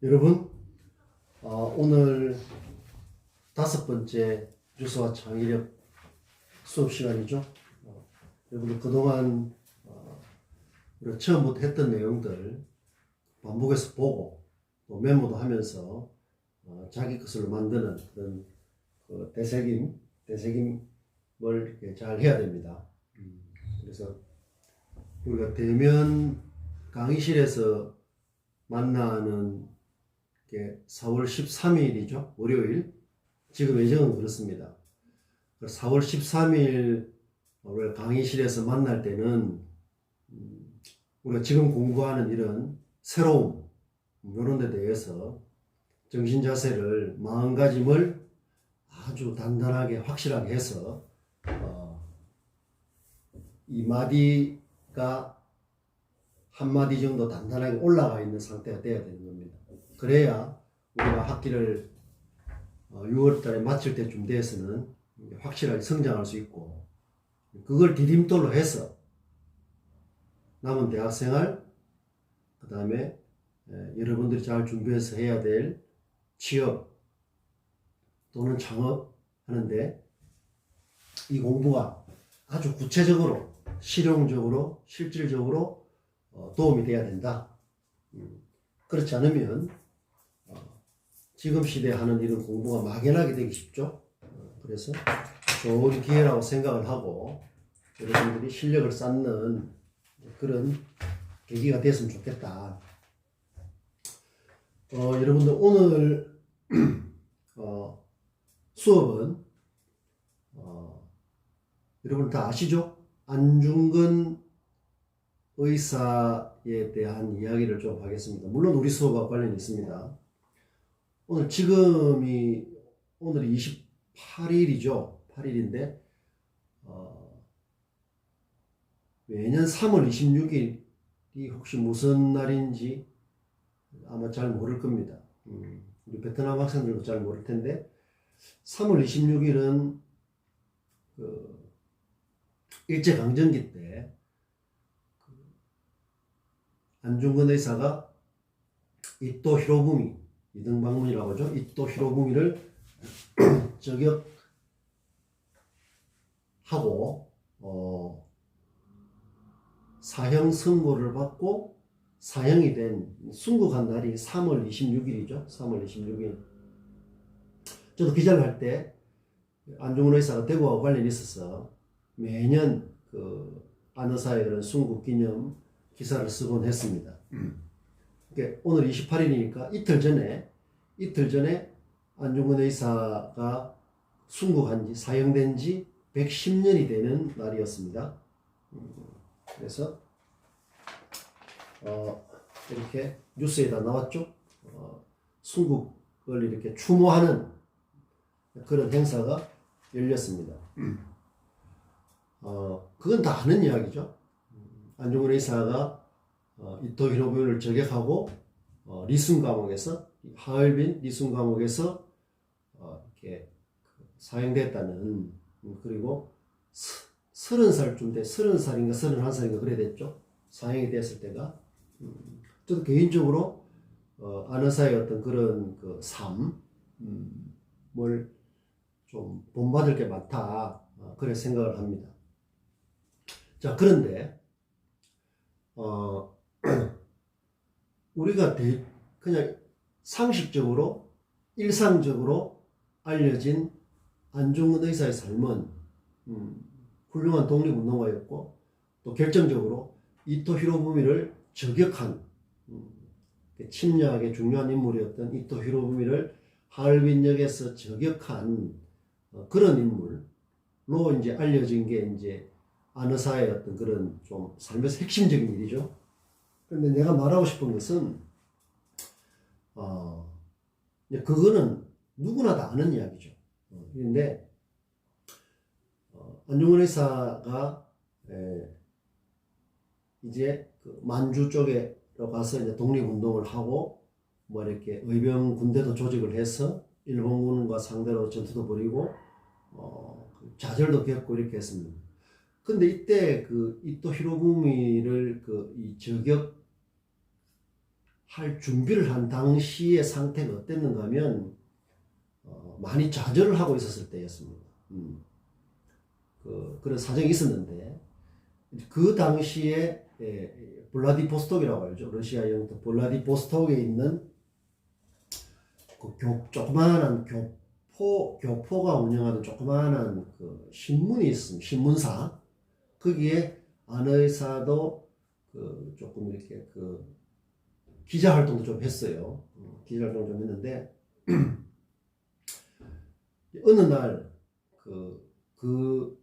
여러분, 오늘 5번째 유서와 창의력 수업 시간이죠. 여러분 그동안 우리가 처음부터 했던 내용들 반복해서 보고 또 메모도 하면서 자기 것으로 만드는 그런 되새김을 이렇게 잘 해야 됩니다. 그래서 우리가 대면 강의실에서 만나는 게 4월 13일이죠. 월요일. 지금 예정은 그렇습니다. 4월 13일 우리가 강의실에서 만날 때는 우리가 지금 공부하는 이런 새로움 이런 데 대해서 정신 자세를 마음가짐을 아주 단단하게 확실하게 해서 이 마디가 한 마디 정도 단단하게 올라가 있는 상태가 돼야 되는 겁니다. 그래야 우리가 학기를 6월 달에 마칠 때쯤 돼서는 확실하게 성장할 수 있고, 그걸 디딤돌로 해서 남은 대학생활, 그 다음에 여러분들이 잘 준비해서 해야 될 취업 또는 창업 하는데 이 공부가 아주 구체적으로 실용적으로 실질적으로 도움이 돼야 된다. 그렇지 않으면 지금 시대에 하는 이런 공부가 막연하게 되기 쉽죠. 그래서 좋은 기회라고 생각을 하고 여러분들이 실력을 쌓는 그런 계기가 됐으면 좋겠다. 여러분들 오늘 수업은 여러분 다 아시죠? 안중근 의사에 대한 이야기를 좀 하겠습니다. 물론 우리 수업과 관련이 있습니다. 오늘이 28일이죠. 8일인데 매년 3월 26일이 혹시 무슨 날인지 아마 잘 모를 겁니다. 우리 베트남 학생들도 잘 모를 텐데 3월 26일은 일제강점기 때 안중근 의사가 이토 히로부미, 이등방문이라고 하죠. 이토 히로부미를 저격하고 사형 선고를 받고 사형이 된 순국한 날이 3월 26일이죠. 3월 26일. 저도 기자를 할 때 안중근 의사가 대구와 관련이 있어서 매년 안 의사의 그런 순국 기념 기사를 쓰곤 했습니다. 그러니까 오늘 28일이니까 이틀 전에 안중근 의사가 순국한 지, 사형된 지 110년이 되는 날이었습니다. 그래서 이렇게 뉴스에다 나왔죠. 순국을 이렇게 추모하는 그런 행사가 열렸습니다. 그건 다 아는 이야기죠. 안중근 의사가 이토 히로부미를 저격하고 리순 감옥에서 하얼빈 리순 감옥에서 이렇게 사형됐다는, 그리고 30살쯤 돼 30살인가 31살인가 그래 됐죠. 사형이 됐을 때가. 저도 개인적으로 안 의사의 어떤 그런 삶을 좀 본받을 게 많다, 그래 생각을 합니다. 자, 그런데 우리가 그냥 상식적으로 일상적으로 알려진 안중근 의사의 삶은 훌륭한 독립운동가였고, 또 결정적으로 이토 히로부미를 저격한 침략의 중요한 인물이었던 이토 히로부미를 하얼빈역에서 저격한 그런 인물로 이제 알려진 게 이제 안 의사의 어떤 그런 좀 삶에서 핵심적인 일이죠. 그런데 내가 말하고 싶은 것은 그거는 누구나 다 아는 이야기죠. 그런데 안중근 의사가 이제 만주 쪽으로 가서 이제 독립운동을 하고 뭐 이렇게 의병 군대도 조직을 해서 일본군과 상대로 전투도 벌이고 좌절도 겪고 이렇게 했습니다. 근데 이때 이토 히로부미를 이 저격하기 할 준비를 한 당시의 상태가 어땠는가 하면 많이 좌절을 하고 있었을 때였습니다. 그런 사정이 있었는데 그 당시에 블라디보스톡이라고 알죠. 러시아 영토 블라디보스톡에 있는 그 조그마한 교포가 운영하는 조그마한 그 신문이 있습니다. 신문사. 거기에 안 의사도 그 조금 이렇게 그 기자 활동도 좀 했어요. 기자 활동 좀 했는데 어느 날 그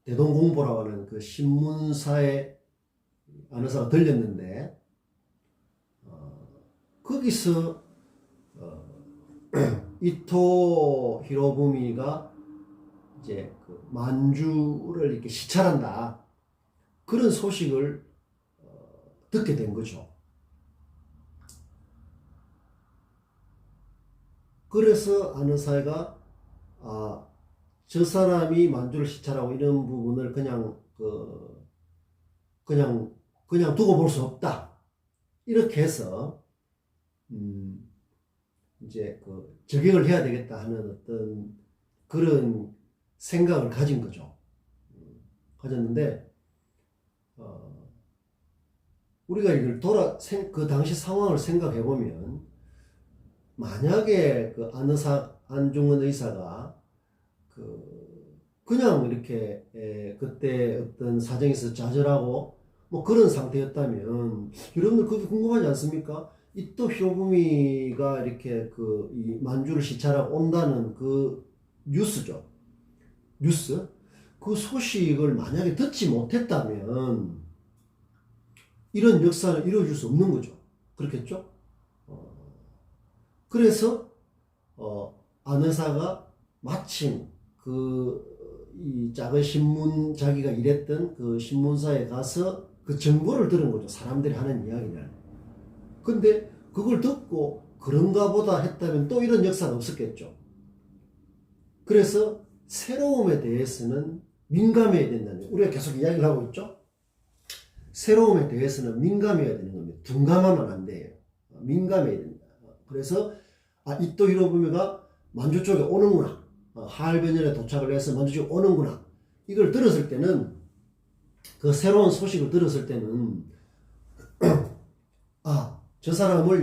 대동공보라고 하는 그 신문사에 안 의사가 들렸는데 거기서 이토 히로부미가 이제 그 만주를 이렇게 시찰한다 그런 소식을 듣게 된 거죠. 그래서 안 의사가 저 사람이 만주를 시찰하고 이런 부분을 그냥 두고 볼 수 없다 이렇게 해서 이제 그 저격을 해야 되겠다 하는 어떤 그런 생각을 가진 거죠. 가졌는데 우리가 이걸 그 당시 상황을 생각해 보면 만약에 그 안중근 의사가 그냥 이렇게 그때 어떤 사정에 있어서 좌절하고 뭐 그런 상태였다면 여러분들 그게 궁금하지 않습니까? 이토 히로부미가 이렇게 이 만주를 시찰하고 온다는 그 뉴스죠. 뉴스? 그 소식을 만약에 듣지 못했다면 이런 역사는 이루어질 수 없는 거죠. 그렇겠죠? 그래서 안 의사가 마침 이 작은 신문 자기가 일했던 그 신문사에 가서 그 정보를 들은 거죠. 사람들이 하는 이야기를. 근데 그걸 듣고 그런가 보다 했다면 또 이런 역사는 없었겠죠. 그래서 새로움에 대해서는 민감해야 된다는 거예요. 우리가 계속 이야기를 하고 있죠. 새로움에 대해서는 민감해야 되는 겁니다. 둔감하면 안 돼요. 민감해야 된다. 그래서 이토 히로부미가 만주 쪽에 오는구나. 하얼빈현에 도착을 해서 만주 쪽에 오는구나. 이걸 들었을 때는 그 새로운 소식을 들었을 때는 저 사람을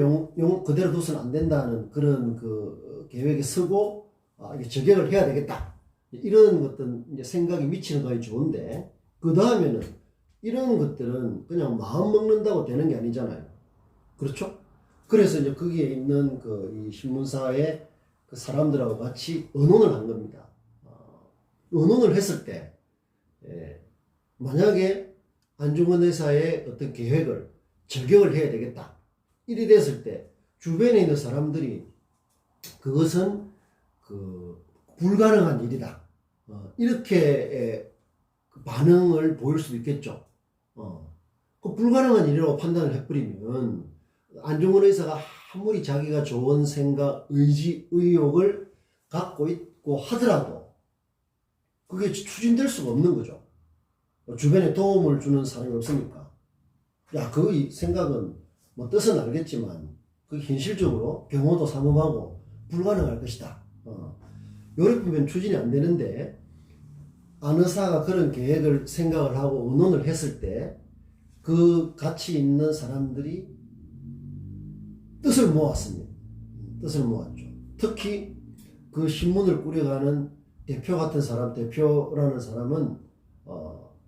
그대로 둬서는 안 된다는 그런 그 계획에 서고 이게 저격을 해야 되겠다. 이런 어떤 이제 생각이 미치는 거에 좋은데 그 다음에는 이런 것들은 그냥 마음 먹는다고 되는 게 아니잖아요. 그렇죠? 그래서 이제 거기에 있는 이 신문사의 그 사람들하고 같이 의논을 한 겁니다. 의논을 했을 때 만약에 안중근 의사의 어떤 계획을 저격을 해야 되겠다. 이리 됐을 때 주변에 있는 사람들이 그것은 불가능한 일이다. 이렇게 반응을 보일 수도 있겠죠. 그 불가능한 일이라고 판단을 해버리면 안중근 의사가 아무리 자기가 좋은 생각, 의지, 의욕을 갖고 있고 하더라도 그게 추진될 수가 없는 거죠. 주변에 도움을 주는 사람이 없으니까. 그 생각은 뭐 뜻은 알겠지만 그 현실적으로 경호도 삼엄하고 불가능할 것이다. 이렇게 보면 추진이 안 되는데 안 의사가 그런 계획을 생각을 하고 의논을 했을 때 그 같이 있는 사람들이 뜻을 모았습니다. 뜻을 모았죠. 특히 그 신문을 꾸려가는 대표 같은 사람, 대표라는 사람은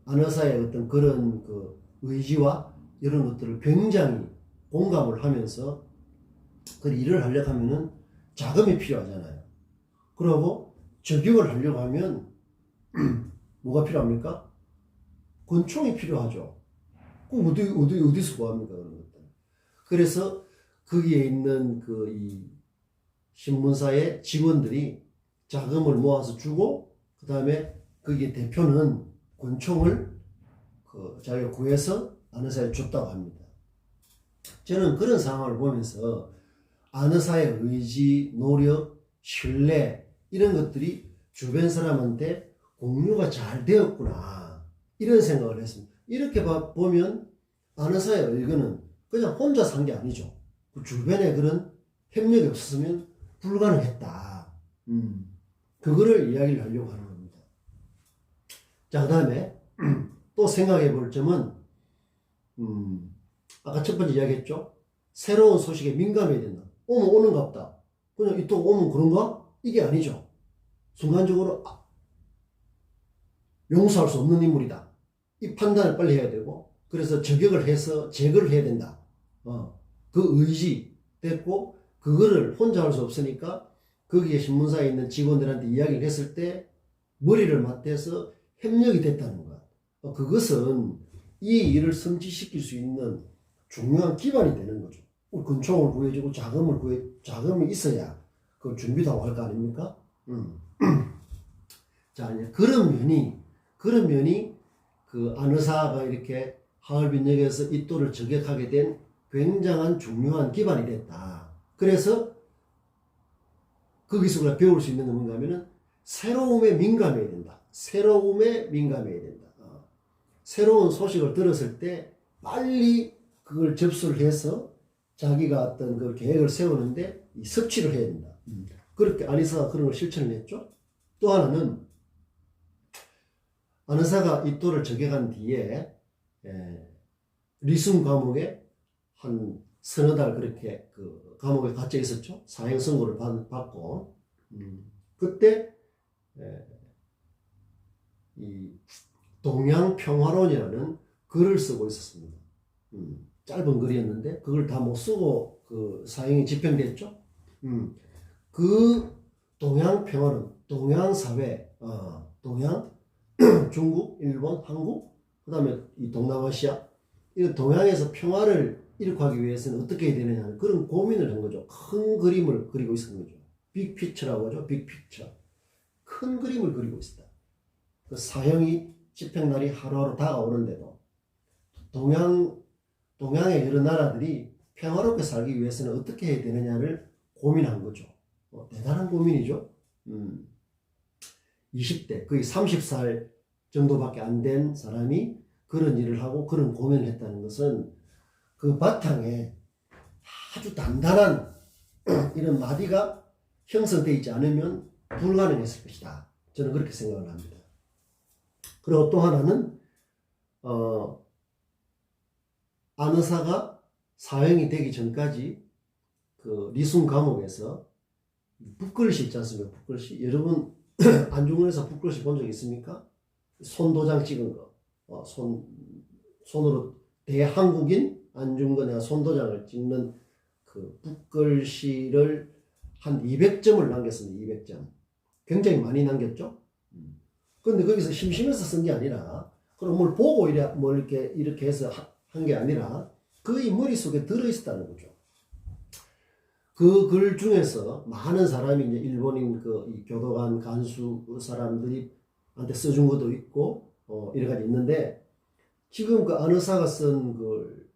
안 의사의 어떤 그런 그 의지와 이런 것들을 굉장히 공감을 하면서 그 일을 하려고 하면은 자금이 필요하잖아요. 그러고 저격을 하려고 하면 뭐가 필요합니까? 권총이 필요하죠. 그럼 어디서 구합니까? 그런 것들. 그래서 거기에 있는 이 신문사의 직원들이 자금을 모아서 주고, 그 다음에 거기에 대표는 권총을 자기가 구해서 안 의사에 줬다고 합니다. 저는 그런 상황을 보면서 안 의사의 의지, 노력, 신뢰 이런 것들이 주변 사람한테 공유가 잘 되었구나 이런 생각을 했습니다. 이렇게 보면 안 의사의 의거는 그냥 혼자 산 게 아니죠. 그 주변에 그런 협력이 없었으면 불가능했다. 그거를 이야기를 하려고 하는 겁니다. 자, 그 다음에 또 생각해 볼 점은 아까 첫 번째 이야기했죠. 새로운 소식에 민감해야 된다. 오면 오는갑다. 그냥 이또 오면 그런가? 이게 아니죠. 순간적으로 용서할 수 없는 인물이다. 이 판단을 빨리 해야 되고, 그래서 저격을 해서 제거를 해야 된다. 그 의지 됐고, 그거를 혼자 할 수 없으니까 거기에 신문사에 있는 직원들한테 이야기를 했을 때 머리를 맞대서 협력이 됐다는 것. 그것은 이 일을 성취시킬 수 있는 중요한 기반이 되는 거죠. 근총을 구해주고 자금이 있어야 그 준비도 하고 할 거 아닙니까? 자, 이제 그런 면이 그 안의사가 이렇게 하얼빈역에서 이또를 저격하게 된 굉장한 중요한 기반이 됐다. 그래서 거기서 우리가 배울 수 있는 건 뭔가 하면은 새로움에 민감해야 된다. 새로움에 민감해야 된다. 새로운 소식을 들었을 때 빨리 그걸 접수를 해서 자기가 어떤 그 계획을 세우는데 섭취를 해야 된다. 그렇게 안의사가 그런 걸 실천을 했죠. 또 하나는 안의사가 이또를 저격한 뒤에 리순 감옥에 한 서너 달 그렇게 그 감옥에 갇혀 있었죠. 사형 선고를 받고 그때 이 동양평화론이라는 글을 쓰고 있었습니다. 짧은 글이었는데 그걸 다 못 쓰고 그 사형이 집행됐죠. 그 동양평화론, 동양사회, 동양, 중국, 일본, 한국, 그 다음에 이 동남아시아, 이 동양에서 평화를 이룩하기 위해서는 어떻게 해야 되느냐 하는 그런 고민을 한 거죠. 큰 그림을 그리고 있었던 거죠. 빅피처라고 하죠. 빅피처. 큰 그림을 그리고 있었다. 그 사형이 집행날이 하루하루 다가오는데도 동양의 여러 나라들이 평화롭게 살기 위해서는 어떻게 해야 되느냐를 고민한 거죠. 대단한 고민이죠. 20대, 거의 30살 정도밖에 안 된 사람이 그런 일을 하고 그런 고민을 했다는 것은 그 바탕에 아주 단단한 이런 마디가 형성되어 있지 않으면 불가능했을 것이다. 저는 그렇게 생각을 합니다. 그리고 또 하나는 안의사가 사형이 되기 전까지 그 리순 감옥에서 붓글씨 있지 않습니까? 붓글씨. 여러분 안중근에서 붓글씨 본 적 있습니까? 손도장 찍은 거. 손으로 대한국인 안중근의 손도장을 찍는 그 붓글씨를 한 200점을 남겼습니다. 200점. 굉장히 많이 남겼죠? 근데 거기서 심심해서 쓴 게 아니라, 그럼 뭘 보고 이렇게 해서 한 게 아니라, 그의 머릿속에 들어있었다는 거죠. 그 글 중에서 많은 사람이 이제 일본인 이 교도관 간수 사람들이 한테 써준 것도 있고, 여러 가지 있는데, 지금 그 안의사가 쓴 그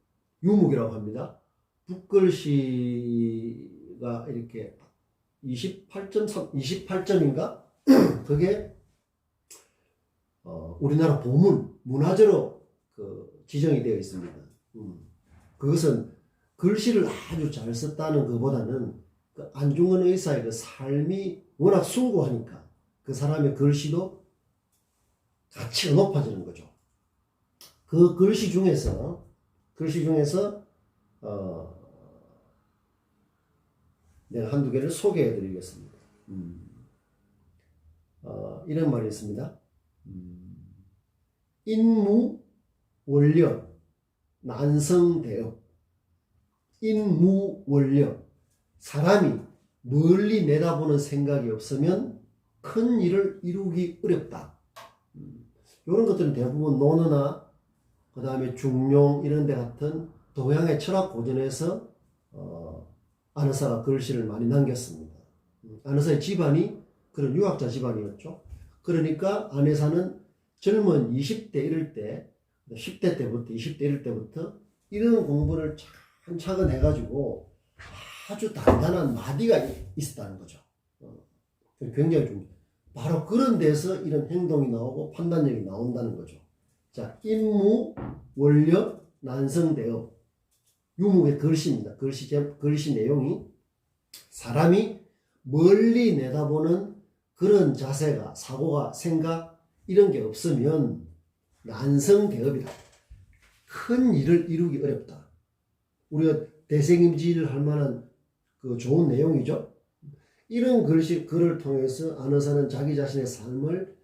유목이라고 합니다. 붓글씨가 이렇게 28점인가? 그게, 우리나라 보문, 문화재로 지정이 되어 있습니다. 그것은 글씨를 아주 잘 썼다는 것보다는 그 안중근 의사의 그 삶이 워낙 숭고하니까 그 사람의 글씨도 가치가 높아지는 거죠. 그 글씨 중에서 내가 한두 개를 소개해 드리겠습니다. 이런 말이 있습니다. 인무 원력 난성대업. 인무 원력. 사람이 멀리 내다보는 생각이 없으면 큰 일을 이루기 어렵다. 이런 것들은 대부분 논어나 그 다음에 중용 이런 데 같은 동양의 철학 고전에서 안의사가 글씨를 많이 남겼습니다. 안의사의 집안이 그런 유학자 집안이었죠. 그러니까 안의사는 젊은 20대 이럴 때, 10대 때부터 20대 이럴 때부터 이런 공부를 차근차근 해가지고 아주 단단한 마디가 있었다는 거죠. 굉장히 좀 바로 그런 데서 이런 행동이 나오고 판단력이 나온다는 거죠. 자, 인무, 원력, 난성대업. 유목의 글씨입니다. 글씨 내용이 사람이 멀리 내다보는 그런 자세가, 사고가, 생각 이런 게 없으면 난성대업이다. 큰 일을 이루기 어렵다. 우리가 대생임지를 할 만한 그 좋은 내용이죠. 이런 글을 통해서 안의사는 자기 자신의 삶을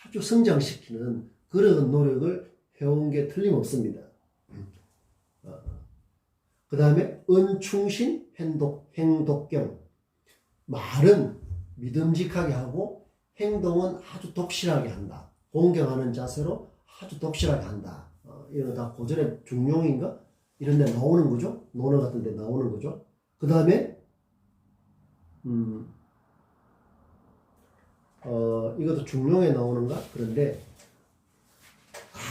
아주 성장시키는 그런 노력을 해온 게 틀림없습니다. 그 다음에 은충신 행독경. 말은 믿음직하게 하고 행동은 아주 독실하게 한다. 공경하는 자세로 아주 독실하게 한다. 이런 거 다 고전의 중용인가? 이런 데 나오는 거죠. 논어 같은 데 나오는 거죠. 그 다음에 이것도 중용에 나오는가? 그런데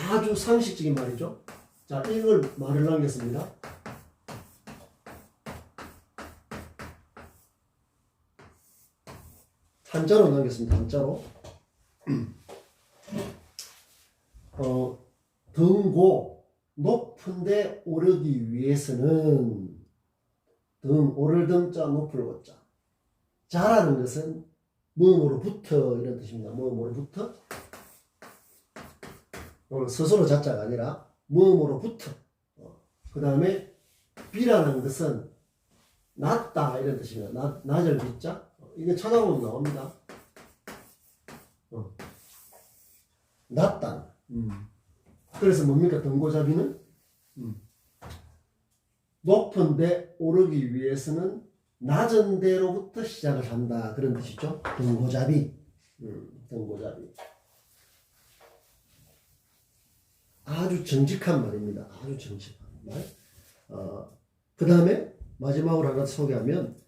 아주 상식적인 말이죠. 자, 이걸 말을 남겼습니다. 한자로 남겼습니다. 한자로. 등고, 높은 데 오르기 위해서는 등, 오를 등자, 높을 고자. 자라는 것은 뭐뭐로부터 이런 뜻입니다. 뭐뭐로부터. 스스로 자자가 아니라 뭐뭐로부터. 그 다음에 비라는 것은 낮다 이런 뜻입니다. 낮을 비자. 이게 찾아보면 나옵니다. 낮다. 그래서 뭡니까? 등고잡이는 높은 데 오르기 위해서는 낮은 데로부터 시작을 한다. 그런 뜻이죠. 등고잡이. 등고잡이. 아주 정직한 말입니다. 아주 정직한 말. 그 다음에 마지막으로 하나 소개하면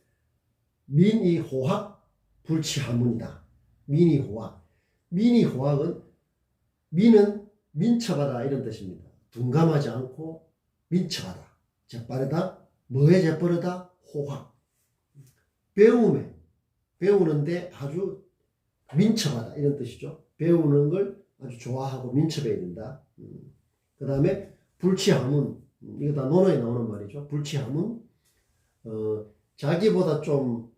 민의호학 불치하문이다. 민의호학. 민의호학은 민은 민첩하다 이런 뜻입니다. 둔감하지 않고 민첩하다. 재빠르다. 뭐에 재빠르다? 호학. 배우는데 아주 민첩하다 이런 뜻이죠. 배우는 걸 아주 좋아하고 민첩해야 된다. 그 다음에 불치하문. 이거 다 논어에 나오는 말이죠. 불치하문. 자기보다 좀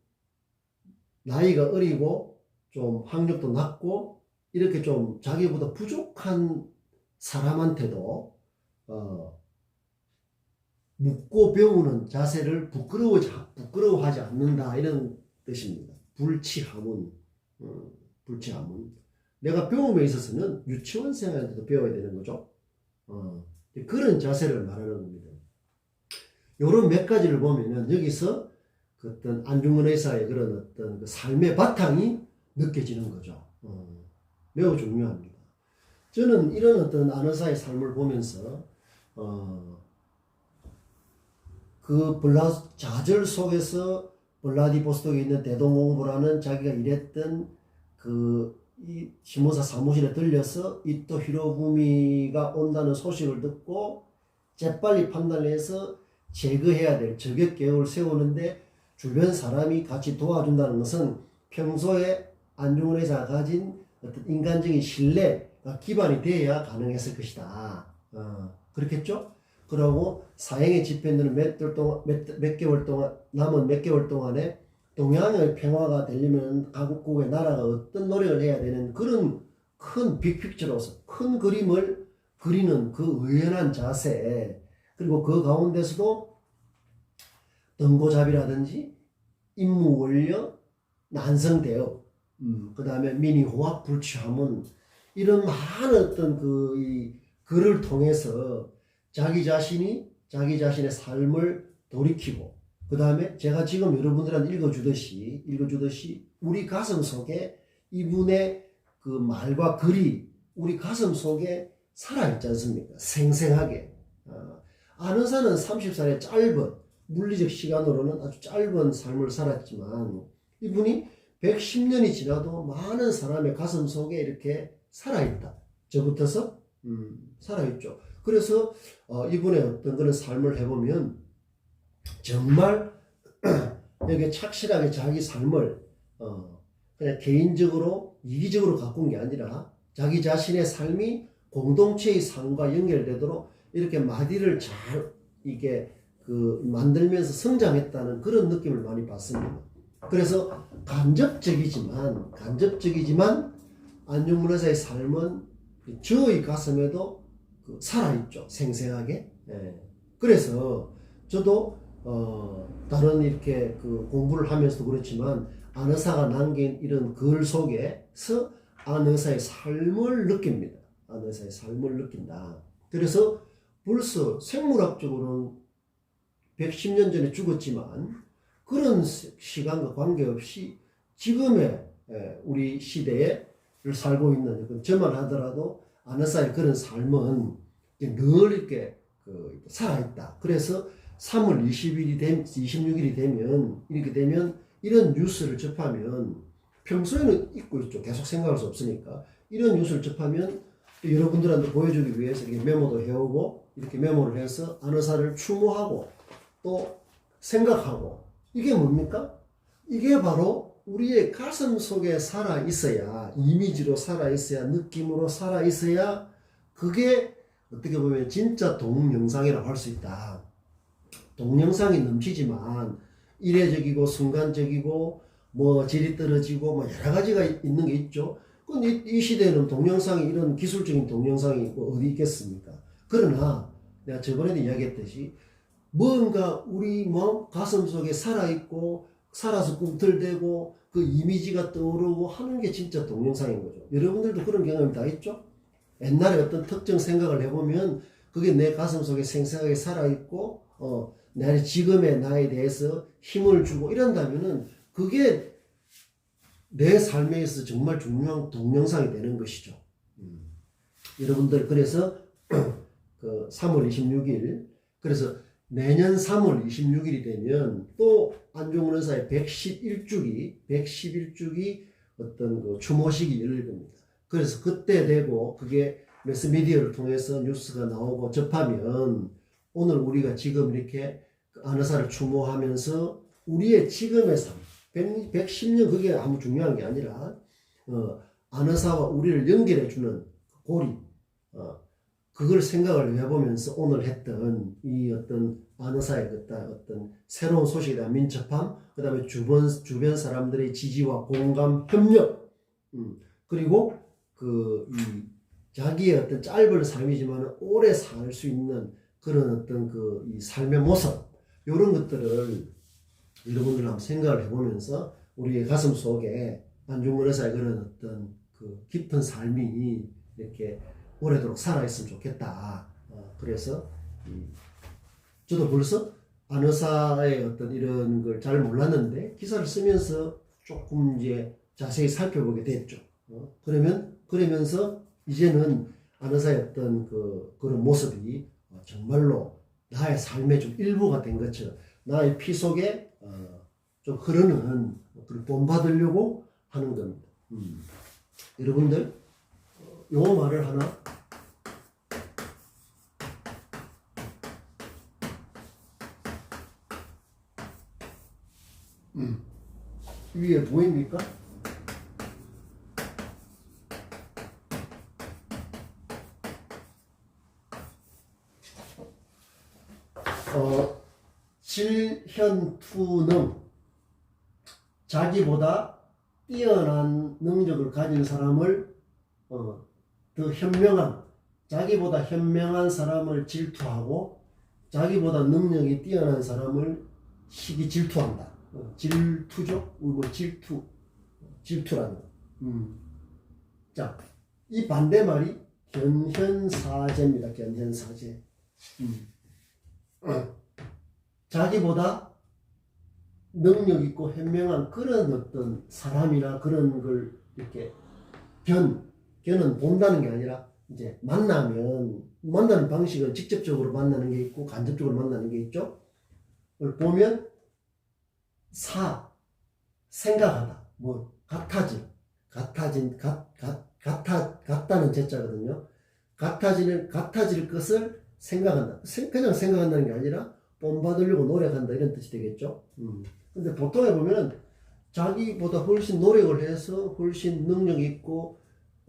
나이가 어리고 좀 학력도 낮고 이렇게 좀 자기보다 부족한 사람한테도 묻고 배우는 자세를 부끄러워하지 않는다 이런 뜻입니다. 불치하문. 불치하문. 내가 배움에 있어서는 유치원생한테도 배워야 되는 거죠. 그런 자세를 말하는 겁니다. 요런 몇 가지를 보면은 여기서 그 어떤 안중근 의사의 그런 어떤 그 삶의 바탕이 느껴지는 거죠. 매우 중요합니다. 저는 이런 어떤 안 의사의 삶을 보면서 그 좌절 속에서 블라디보스톡에 있는 대동공부라는 자기가 일했던 이 시모사 사무실에 들려서 이토 히로부미가 온다는 소식을 듣고 재빨리 판단을 해서 제거해야 될 저격 계획을 세우는데 주변 사람이 같이 도와준다는 것은 평소에 안중근 의사가 가진 어떤 인간적인 신뢰가 기반이 되어야 가능했을 것이다. 그렇겠죠? 그러고 사형의 집행들은 몇 개월 동안 남은 몇 개월 동안에 동양의 평화가 되려면 각국의 나라가 어떤 노력을 해야 되는 그런 큰 빅픽처로서 큰 그림을 그리는 그 의연한 자세, 그리고 그 가운데서도 등고잡이라든지 임무원려, 난성대업, 그 다음에 민의호학 불취하문, 이런 많은 어떤 이 글을 통해서 자기 자신의 삶을 돌이키고, 그 다음에 제가 지금 여러분들한테 읽어주듯이 우리 가슴 속에 이분의 그 말과 글이 우리 가슴 속에 살아있지 않습니까? 생생하게. 안 의사는 30살의 짧은 물리적 시간으로는 아주 짧은 삶을 살았지만 이분이 110년이 지나도 많은 사람의 가슴 속에 이렇게 살아있다. 저부터서 살아있죠. 그래서 이분의 어떤 그런 삶을 해보면 정말 여기 착실하게 자기 삶을 그냥 개인적으로 이기적으로 가꾼 게 아니라 자기 자신의 삶이 공동체의 삶과 연결되도록 이렇게 마디를 잘 이게 그 만들면서 성장했다는 그런 느낌을 많이 받습니다. 그래서 간접적이지만 안중근 의사의 삶은 저의 가슴에도 그 살아있죠. 생생하게. 예. 그래서 저도 다른 이렇게 그 공부를 하면서도 그렇지만 안 의사가 남긴 이런 글 속에서 안 의사의 삶을 느낍니다. 안 의사의 삶을 느낀다. 그래서 벌써 생물학적으로는 110년 전에 죽었지만 그런 시간과 관계없이 지금의 우리 시대에 살고 있는 저만 하더라도 안 의사의 그런 삶은 늘 이렇게 살아있다. 그래서 3월 26일이 되면 이렇게 되면 이런 뉴스를 접하면 평소에는 잊고 있죠. 계속 생각할 수 없으니까 이런 뉴스를 접하면 여러분들한테 보여주기 위해서 이렇게 메모도 해오고 이렇게 메모를 해서 안 의사를 추모하고 또 생각하고 이게 뭡니까? 이게 바로 우리의 가슴 속에 살아 있어야 이미지로 살아 있어야 느낌으로 살아 있어야 그게 어떻게 보면 진짜 동영상이라고 할 수 있다. 동영상이 넘치지만 이례적이고 순간적이고 뭐 질이 떨어지고 뭐 여러 가지가 있는 게 있죠. 근데 이 시대에는 동영상이 이런 기술적인 동영상이 어디 있겠습니까? 그러나 내가 저번에도 이야기했듯이 뭔가 우리 가슴 속에 살아있고 살아서 꿈틀대고 그 이미지가 떠오르고 하는 게 진짜 동영상인 거죠. 여러분들도 그런 경험이 다 있죠? 옛날에 어떤 특정 생각을 해보면 그게 내 가슴 속에 생생하게 살아있고 내 지금의 나에 대해서 힘을 주고 이런다면은 그게 내 삶에 있어서 정말 중요한 동영상이 되는 것이죠. 여러분들 그래서 그 3월 26일 그래서 내년 3월 26일이 되면 또 안중근 의사의 111주기 어떤 그 추모식이 열릴 겁니다. 그래서 그때 되고 그게 매스미디어를 통해서 뉴스가 나오고 접하면 오늘 우리가 지금 이렇게 안 의사를 추모하면서 우리의 지금의 삶 110년 그게 아무 중요한 게 아니라 안 의사와 우리를 연결해주는 고리 그걸 생각을 해보면서 오늘 했던 이 어떤 안 의사의 어떤 새로운 소식에 대한 민첩함 그 다음에 주변 사람들의 지지와 공감 협력 그리고 이 자기의 어떤 짧은 삶이지만 오래 살 수 있는 그런 어떤 이 삶의 모습 이런 것들을 여러분들 한번 생각을 해보면서 우리의 가슴 속에 안중근 의사의 그런 어떤 그 깊은 삶이 이렇게 오래도록 살아있으면 좋겠다. 그래서 저도 벌써 안 의사의 어떤 이런 걸 잘 몰랐는데 기사를 쓰면서 조금 이제 자세히 살펴보게 됐죠. 그러면서 이제는 안 의사의 어떤 그런 모습이 정말로 나의 삶의 좀 일부가 된 것처럼 나의 피 속에 좀 흐르는 그걸 본받으려고 하는 겁니다. 여러분들 요 말을 하나 위에 보입니까? 질현투능 자기보다 뛰어난 능력을 가진 사람을 더 현명한 자기보다 현명한 사람을 질투하고 자기보다 능력이 뛰어난 사람을 시기 질투한다. 질투죠? 질투라는 거. 자, 이 반대말이 견현사제입니다. 견현사제. 자기보다 능력 있고 현명한 그런 어떤 사람이나 그런 걸 이렇게 견은 본다는 게 아니라 이제 만나는 방식은 직접적으로 만나는 게 있고 간접적으로 만나는 게 있죠. 그걸 보면 생각하다, 같다는 제자거든요. 같아질 것을 생각한다. 그냥 생각한다는 게 아니라 본받으려고 노력한다 이런 뜻이 되겠죠. 근데 보통 해보면 자기보다 훨씬 노력을 해서 훨씬 능력 있고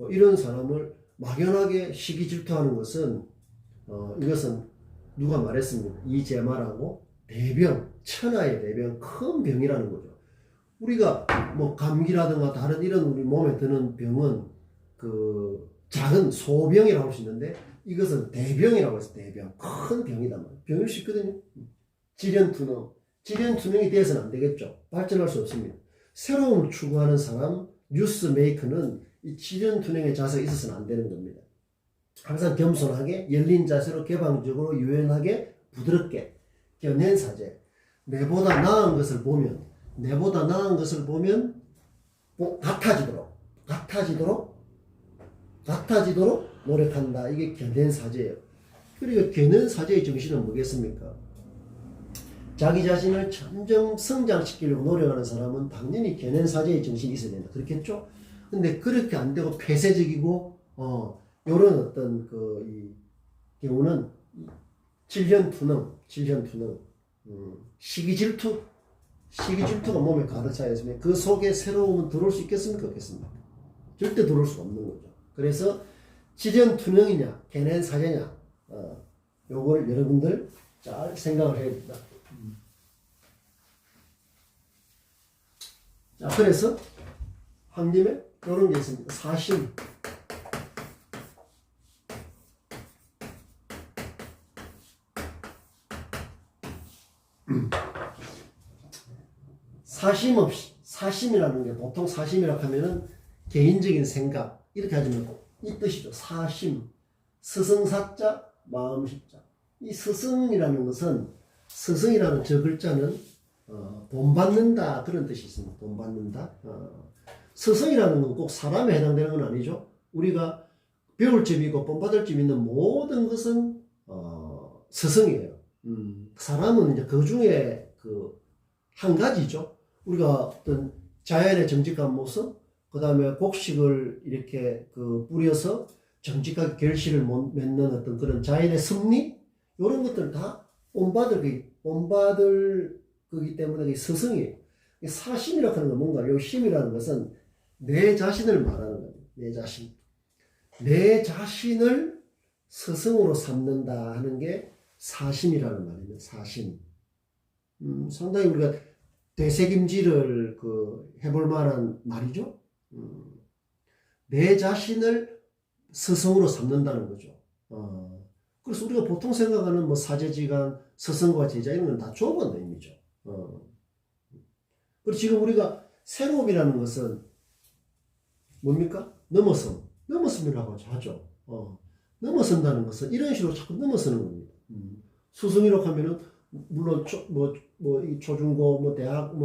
이런 사람을 막연하게 시기 질투하는 것은 이것은 누가 말했습니까? 이재마라고 대병, 천하의 대병, 큰 병이라는 거죠. 우리가 뭐 감기라든가 다른 이런 우리 몸에 드는 병은 그 작은 소병이라고 할 수 있는데 이것은 대병이라고 해서 대병, 큰 병이단 말이에요. 병일 수 있거든요. 질현투능, 질현투능이 돼서는 안 되겠죠. 발전할 수 없습니다. 새로움을 추구하는 사람, 뉴스 메이커는 이 질현투능의 자세가 있어서는 안 되는 겁니다. 항상 겸손하게, 열린 자세로 개방적으로, 유연하게, 부드럽게 견해사제. 내보다 나은 것을 보면 같아지도록 노력한다. 이게 견해사제예요. 그리고 견해사제의 정신은 뭐겠습니까? 자기 자신을 점점 성장시키려고 노력하는 사람은 당연히 견해사제의 정신이 있어야 된다. 그렇겠죠? 근데 그렇게 안 되고 폐쇄적이고 요런 어떤 이 경우는 질현투능, 시기질투가 몸에 가득 차 있으면 그 속에 새로움은 들어올 수 있겠습니까? 없겠습니까? 절대 들어올 수가 없는 거죠. 그래서 질현투능이냐, 견해사제냐, 요걸 여러분들 잘 생각을 해야 됩니다. 자, 그래서 황님에 이런 게 있습니다. 사심. 사심 없이, 사심이라는 게 보통 사심이라고 하면은 개인적인 생각 이렇게 하지 말고 이 뜻이죠. 사심, 스승사자, 마음십자. 이 스승이라는 것은, 스승이라는 저 글자는 본받는다 그런 뜻이 있습니다. 본받는다. 스승이라는 건 꼭 사람에 해당되는 건 아니죠. 우리가 배울 점이 있고 본받을 점이 있는 모든 것은 스승이에요. 사람은 이제 그 중에 한 가지죠. 우리가 어떤 자연의 정직한 모습, 그 다음에 곡식을 이렇게 뿌려서 정직하게 결실을 맺는 어떤 그런 자연의 섭리, 이런 것들 다 본받을 거기 때문에 스승이에요. 사심이라고 하는 건 뭔가, 요 심이라는 것은 내 자신을 말하는 거예요. 내 자신을 스승으로 삼는다 하는 게 사심이라는 말이에요. 사심. 상당히 우리가 되새김질을 해볼 만한 말이죠. 내 자신을 스승으로 삼는다는 거죠. 그래서 우리가 보통 생각하는 사제지간, 스승과 제자 이런 건 다 좁은 의미죠. 그리고 지금 우리가 새로움이라는 것은 뭡니까? 넘어섬이라고 하죠. 넘어선다는 것은 이런 식으로 자꾸 넘어서는 겁니다. 스승이라고 하면은 물론 이 초중고 대학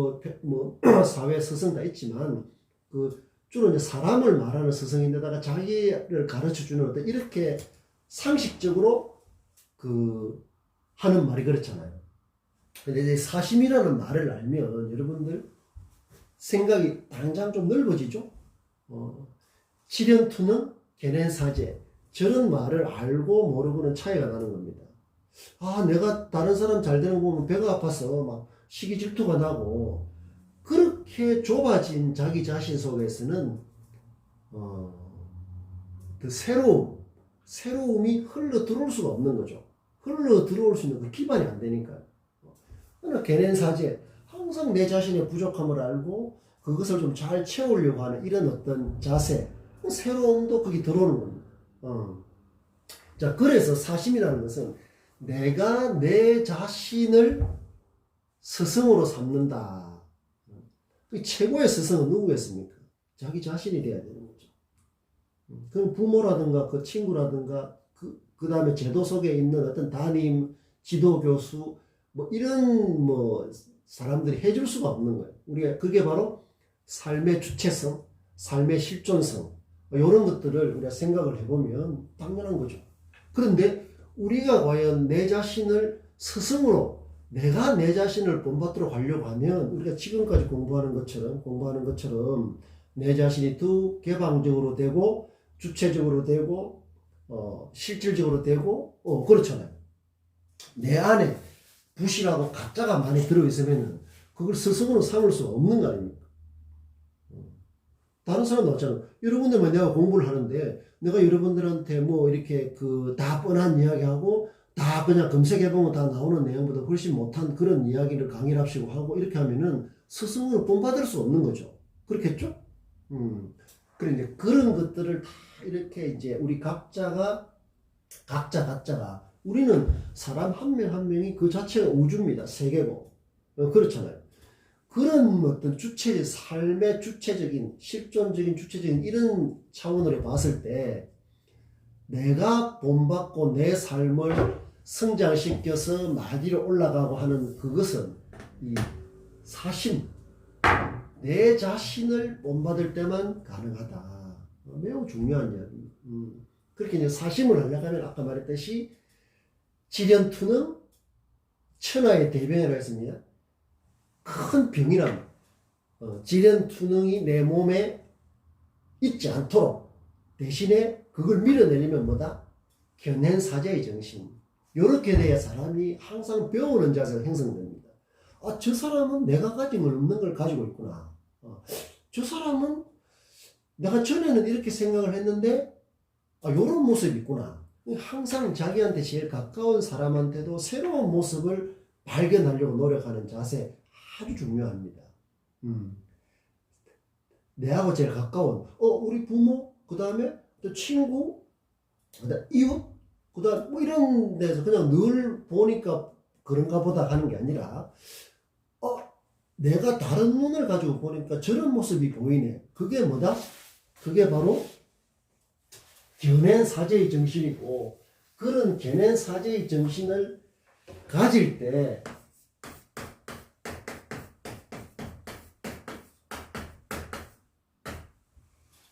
사회 스승 다 있지만 주로 이제 사람을 말하는 스승인데다가 자기를 가르쳐 주는 어떤 이렇게 상식적으로 하는 말이 그렇잖아요. 근데 이제 사심이라는 말을 알면 여러분들 생각이 당장 좀 넓어지죠. 질현투능, 견해사제 저런 말을 알고 모르고는 차이가 나는 겁니다. 내가 다른 사람 잘 되는 거 보면 배가 아파서 막 시기 질투가 나고, 그렇게 좁아진 자기 자신 속에서는 그 새로움이 흘러 들어올 수가 없는 거죠. 흘러 들어올 수 있는 그 기반이 안 되니까요. 그러나 견해사제, 항상 내 자신의 부족함을 알고 그것을 좀 잘 채우려고 하는 이런 어떤 자세, 새로움도 거기 들어오는 겁니다. 자, 그래서 사심이라는 것은 내가 내 자신을 스승으로 삼는다. 그 최고의 스승은 누구겠습니까? 자기 자신이 돼야 되는 거죠. 그럼 부모라든가 친구라든가 그 다음에 제도 속에 있는 어떤 담임, 지도교수 이런 사람들이 해줄 수가 없는 거예요. 우리가 그게 바로 삶의 주체성, 삶의 실존성 이런 것들을 우리가 생각을 해보면 당연한 거죠. 그런데 우리가 과연 내 자신을 스승으로, 내가 내 자신을 본받도록 하려고 하면 우리가 지금까지 공부하는 것처럼 내 자신이 더 개방적으로 되고 주체적으로 되고 실질적으로 되고 그렇잖아요. 내 안에 부실하고 가짜가 많이 들어있으면 그걸 스승으로 삼을 수가 없는 거 아닙니까? 다른 사람도 없잖아요. 여러분들만 내가 공부를 하는데 내가 여러분들한테 이렇게 다 뻔한 이야기하고 다 그냥 검색해보면 다 나오는 내용보다 훨씬 못한 그런 이야기를 강의를 합시고 하고 이렇게 하면은 스승을 본받을 수 없는 거죠. 그렇겠죠? 그런데 그런 것들을 다 이렇게 이제 우리 각자가 우리는 사람 한 명 한 명이 그 자체가 우주입니다. 세계고. 그렇잖아요. 그런 어떤 삶의 주체적인, 실존적인 주체적인 이런 차원으로 봤을 때 내가 본받고 내 삶을 성장시켜서 마디로 올라가고 하는 그것은 이 사심, 내 자신을 본받을 때만 가능하다. 매우 중요한 이야기. 그렇게 이제 사심을 하려고 하면 아까 말했듯이 지련투능 천하의 대변이라고 했습니다. 큰 병이란 지련투능이 내 몸에 있지 않도록 대신에 그걸 밀어내려면 뭐다? 견행사제의 정신. 이렇게 돼야 사람이 항상 배우는 자세가 형성됩니다. 아, 저 사람은 내가 가진 걸 없는 걸 가지고 있구나. 저 사람은 내가 전에는 이렇게 생각을 했는데 이런 모습이 있구나. 항상 자기한테 제일 가까운 사람한테도 새로운 모습을 발견하려고 노력하는 자세 아주 중요합니다. 내하고 제일 가까운 우리 부모, 그 다음에 또 친구, 그다음 이웃, 그다음 뭐 이런 데서 그냥 늘 보니까 그런가 보다 하는 게 아니라 내가 다른 눈을 가지고 보니까 저런 모습이 보이네. 그게 뭐다? 그게 바로 견행사제의 정신이고, 그런 견행사제의 정신을 가질 때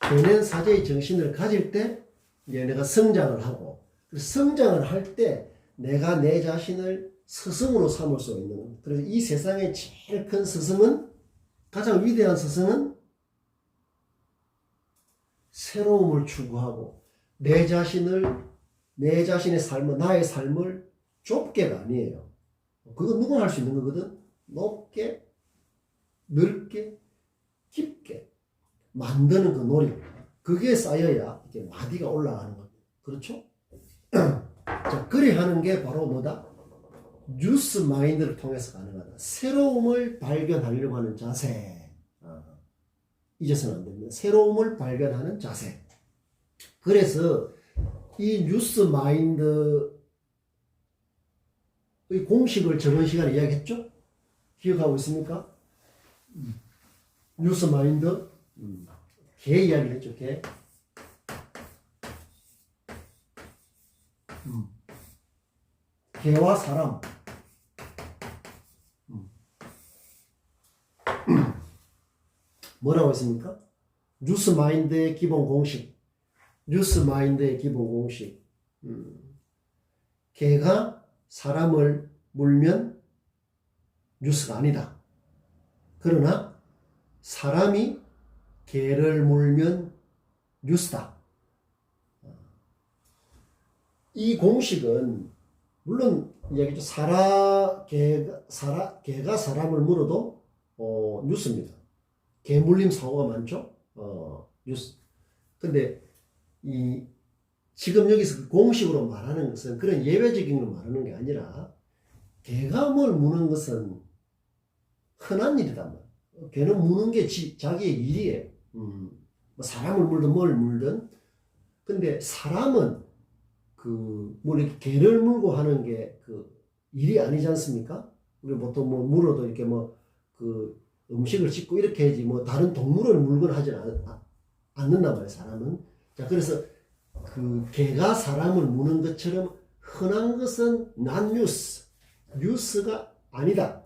견행사제의 정신을 가질 때 이제 내가 성장을 하고, 성장을 할 때 내가 내 자신을 스승으로 삼을 수 있는 겁니다. 그래서 이 세상의 제일 큰 스승은, 가장 위대한 스승은 새로움을 추구하고 내 자신의 삶을, 나의 삶을 좁게가 아니에요. 그건 누구나 할 수 있는 거거든. 높게, 넓게, 깊게 만드는 그 노력. 그게 쌓여야 이렇게 마디가 올라가는 겁니다. 그렇죠? 자, 그리 하는 게 바로 뭐다? 뉴스 마인드를 통해서 가능하다. 새로움을 발견하려고 하는 자세. 잊어서는 안 됩니다. 새로움을 발견하는 자세. 그래서 이 뉴스 마인드의 공식을 저번 시간에 이야기했죠? 기억하고 있습니까? 뉴스 마인드. 개 이야기를 했죠, 개. 개와 사람. 뭐라고 했습니까? 뉴스 마인드의 기본 공식. 뉴스 마인드의 기본 공식. 개가 사람을 물면 뉴스가 아니다. 그러나 사람이 개를 물면 뉴스다. 이 공식은 물론 이야기죠. 개가 사람을 물어도 뉴스입니다. 개 물림 사고가 많죠. 뉴스. 근데 지금 여기서 그 공식으로 말하는 것은 그런 예외적인 걸 말하는 게 아니라, 개가 뭘 무는 것은 흔한 일이단 말이에요. 개는 무는 게 자기의 일이에요. 뭐 사람을 물든 뭘 물든. 근데 사람은 뭐 이렇게 개를 물고 하는 게 그 일이 아니지 않습니까? 우리 보통 뭐 물어도 이렇게 그 음식을 짓고 이렇게 해야지 뭐 다른 동물을 물거나 하지 않는단 말이에요, 사람은. 자, 그래서 그 개가 사람을 무는 것처럼 흔한 것은 not 뉴스가 아니다.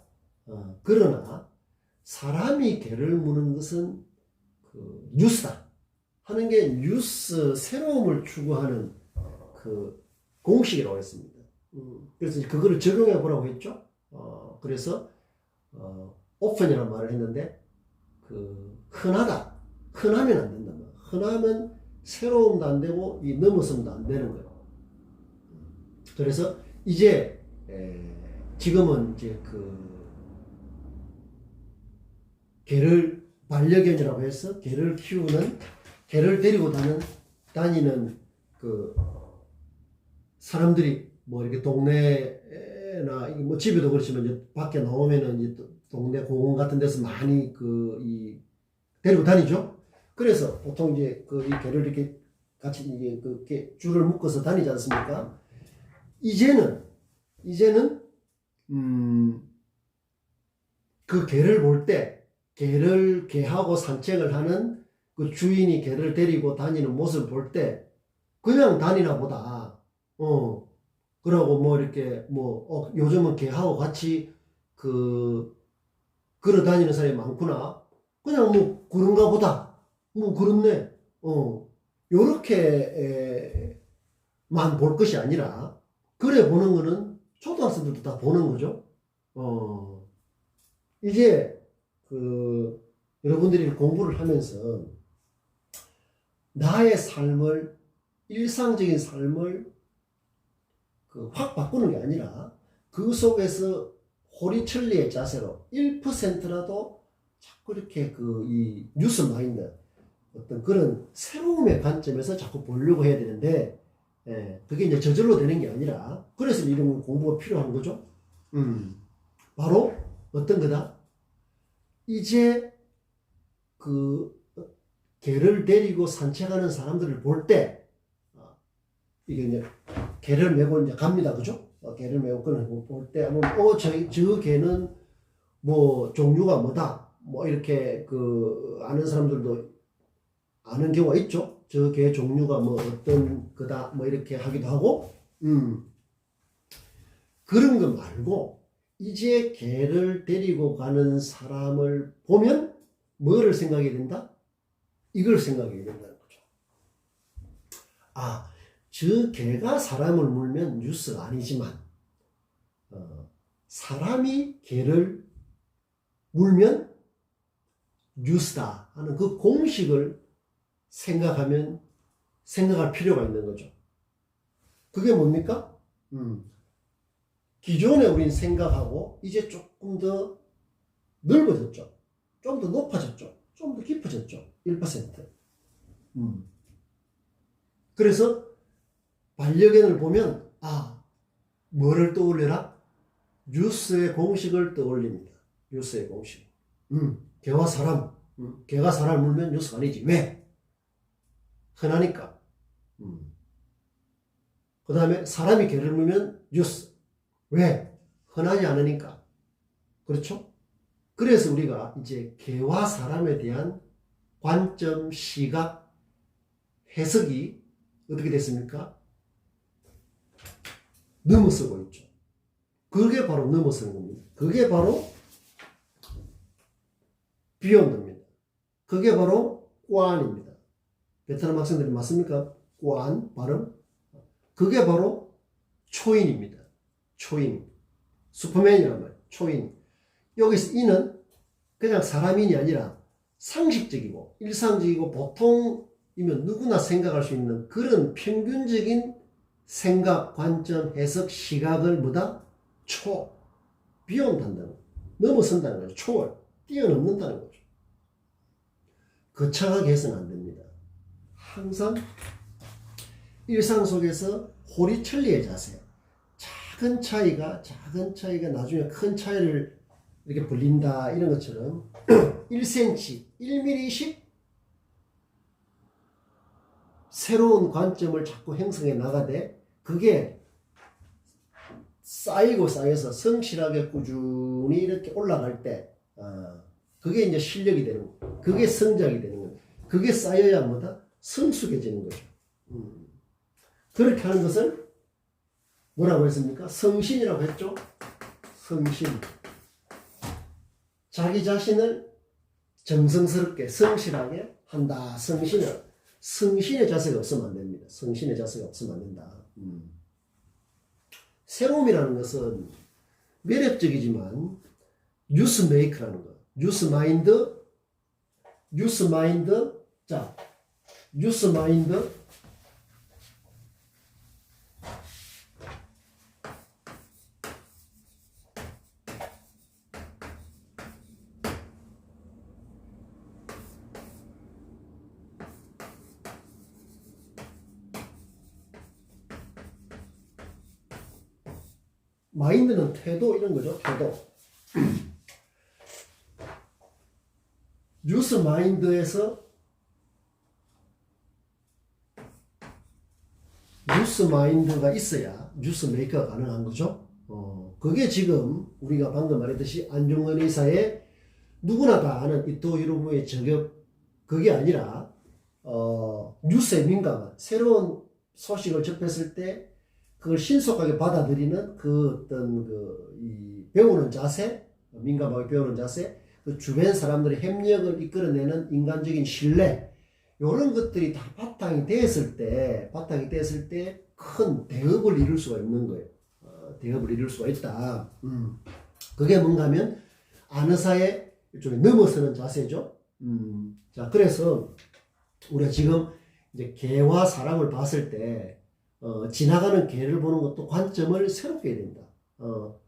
그러나 사람이 개를 무는 것은 그 뉴스다 하는 게 뉴스 새로움을 추구하는 그 공식이라고 했습니다. 그래서 그거를 적용해 보라고 했죠. 그래서 오픈이라는 말을 했는데, 그 흔하다, 흔하면 안 된단 말이에요. 흔하면 새로움도 안 되고 이 넘어섬도 안 되는 거예요. 그래서 이제 지금은 이제 그 개를 반려견이라고 해서 개를 키우는, 개를 데리고 다니는 그 사람들이 뭐 이렇게 동네나 뭐 집에도 그렇지만 이제 밖에 나오면은 이제 또 동네 공원 같은 데서 많이 데리고 다니죠. 그래서 보통 이제 이 개를 이렇게 같이 이게 줄을 묶어서 다니지 않습니까? 이제는 그 개를 볼 때 개하고 산책을 하는 그 주인이 개를 데리고 다니는 모습을 볼 때 그냥 다니나 보다. 그러고 뭐 이렇게 요즘은 개하고 같이 걸어 다니는 사람이 많구나. 그냥 뭐 그런가 보다. 뭐 그렇네. 요렇게만 볼 것이 아니라 그래 보는 거는 초등학생들도 다 보는 거죠. 이제 여러분들이 공부를 하면서 나의 삶을 일상적인 삶을 확 바꾸는 게 아니라 그 속에서 호리천리의 자세로 1%라도 자꾸 이렇게 이 뉴스 마인드 어떤 그런 새로움의 관점에서 자꾸 보려고 해야 되는데 그게 이제 저절로 되는 게 아니라 그래서 이런 공부가 필요한 거죠. 바로 어떤 거다? 이제 개를 데리고 산책하는 사람들을 볼 때 이게 이제 개를 메고 이제 갑니다. 그죠? 개를 메고 그런 볼 때 저 개는 뭐 종류가 뭐다. 뭐 이렇게 아는 사람들도 아는 경우가 있죠. 저 개 종류가 뭐 어떤 거다. 뭐 이렇게 하기도 하고. 그런 거 말고 이제 개를 데리고 가는 사람을 보면 뭐를 생각해야 된다? 이걸 생각해야 된다는 거죠. 저 개가 사람을 물면 뉴스가 아니지만 사람이 개를 물면 뉴스다 하는 그 공식을 생각할 필요가 있는 거죠. 그게 뭡니까? 기존에 우린 생각하고 이제 조금 더 넓어졌죠. 좀 더 높아졌죠. 좀 더 깊어졌죠. 1%. 그래서 반려견을 보면 뭐를 떠올려라? 뉴스의 공식을 떠올립니다. 뉴스의 공식. 개와 사람. 개가 사람을 물면 뉴스가 아니지. 왜? 흔하니까. 그 다음에 사람이 개를 물면 뉴스. 왜? 흔하지 않으니까. 그렇죠? 그래서 우리가 이제 개와 사람에 대한 관점, 시각, 해석이 어떻게 됐습니까? 넘어서고 있죠. 그게 바로 넘어서는 겁니다. 그게 바로 비욘드입니다. 그게 바로 꾸안입니다. 베트남 학생들이 맞습니까? 꾸안 발음? 그게 바로 초인입니다. 초인. 슈퍼맨이란 말이에요. 초인. 여기서 이는 그냥 사람인이 아니라 상식적이고 일상적이고 보통이면 누구나 생각할 수 있는 그런 평균적인 생각, 관점, 해석, 시각을 비욘드한다는 거죠. 넘어선다는 거죠. 초월, 뛰어넘는다는 거죠. 거창하게 해서는 안 됩니다. 항상 일상 속에서 호리천리의 자세, 작은 차이가 나중에 큰 차이를 이렇게 불린다 이런 것처럼 1cm, 1mm씩 새로운 관점을 자꾸 형성해 나가되 그게 쌓여서 성실하게 꾸준히 이렇게 올라갈 때 그게 이제 실력이 되는 거예요. 그게 성장이 되는 거예요. 그게 쌓여야 뭐다? 성숙해지는 거죠. 그렇게 하는 것을 뭐라고 했습니까? 성신이라고 했죠. 성신. 자기 자신을 정성스럽게 성실하게 한다. 성신의 자세가 없으면 안 됩니다. 성신의 자세가 없으면 안 된다. 새로움이라는 것은 매력적이지만 뉴스메이커라는 거. 뉴스마인드. 자, 뉴스마인드. 마인드는 태도 이런 거죠. 태도. 뉴스 마인드에서 뉴스 마인드가 있어야 뉴스 메이커가 가능한 거죠. 그게 지금 우리가 방금 말했듯이 안중근 의사의 누구나 다 아는 이토 히로부미의 저격, 그게 아니라 뉴스에 민감한 새로운 소식을 접했을 때 그걸 신속하게 받아들이는 그 어떤 이 배우는 자세, 민감하게 배우는 자세, 그 주변 사람들의 협력을 이끌어내는 인간적인 신뢰, 이런 것들이 다 바탕이 됐을 때 큰 대업을 이룰 수가 있는 거예요. 대업을 이룰 수가 있다. 그게 뭔가 하면 안의사의 일종의 넘어서는 자세죠. 자, 그래서 우리가 지금 이제 개와 사람을 봤을 때 지나가는 개를 보는 것도 관점을 새롭게 해야 된다.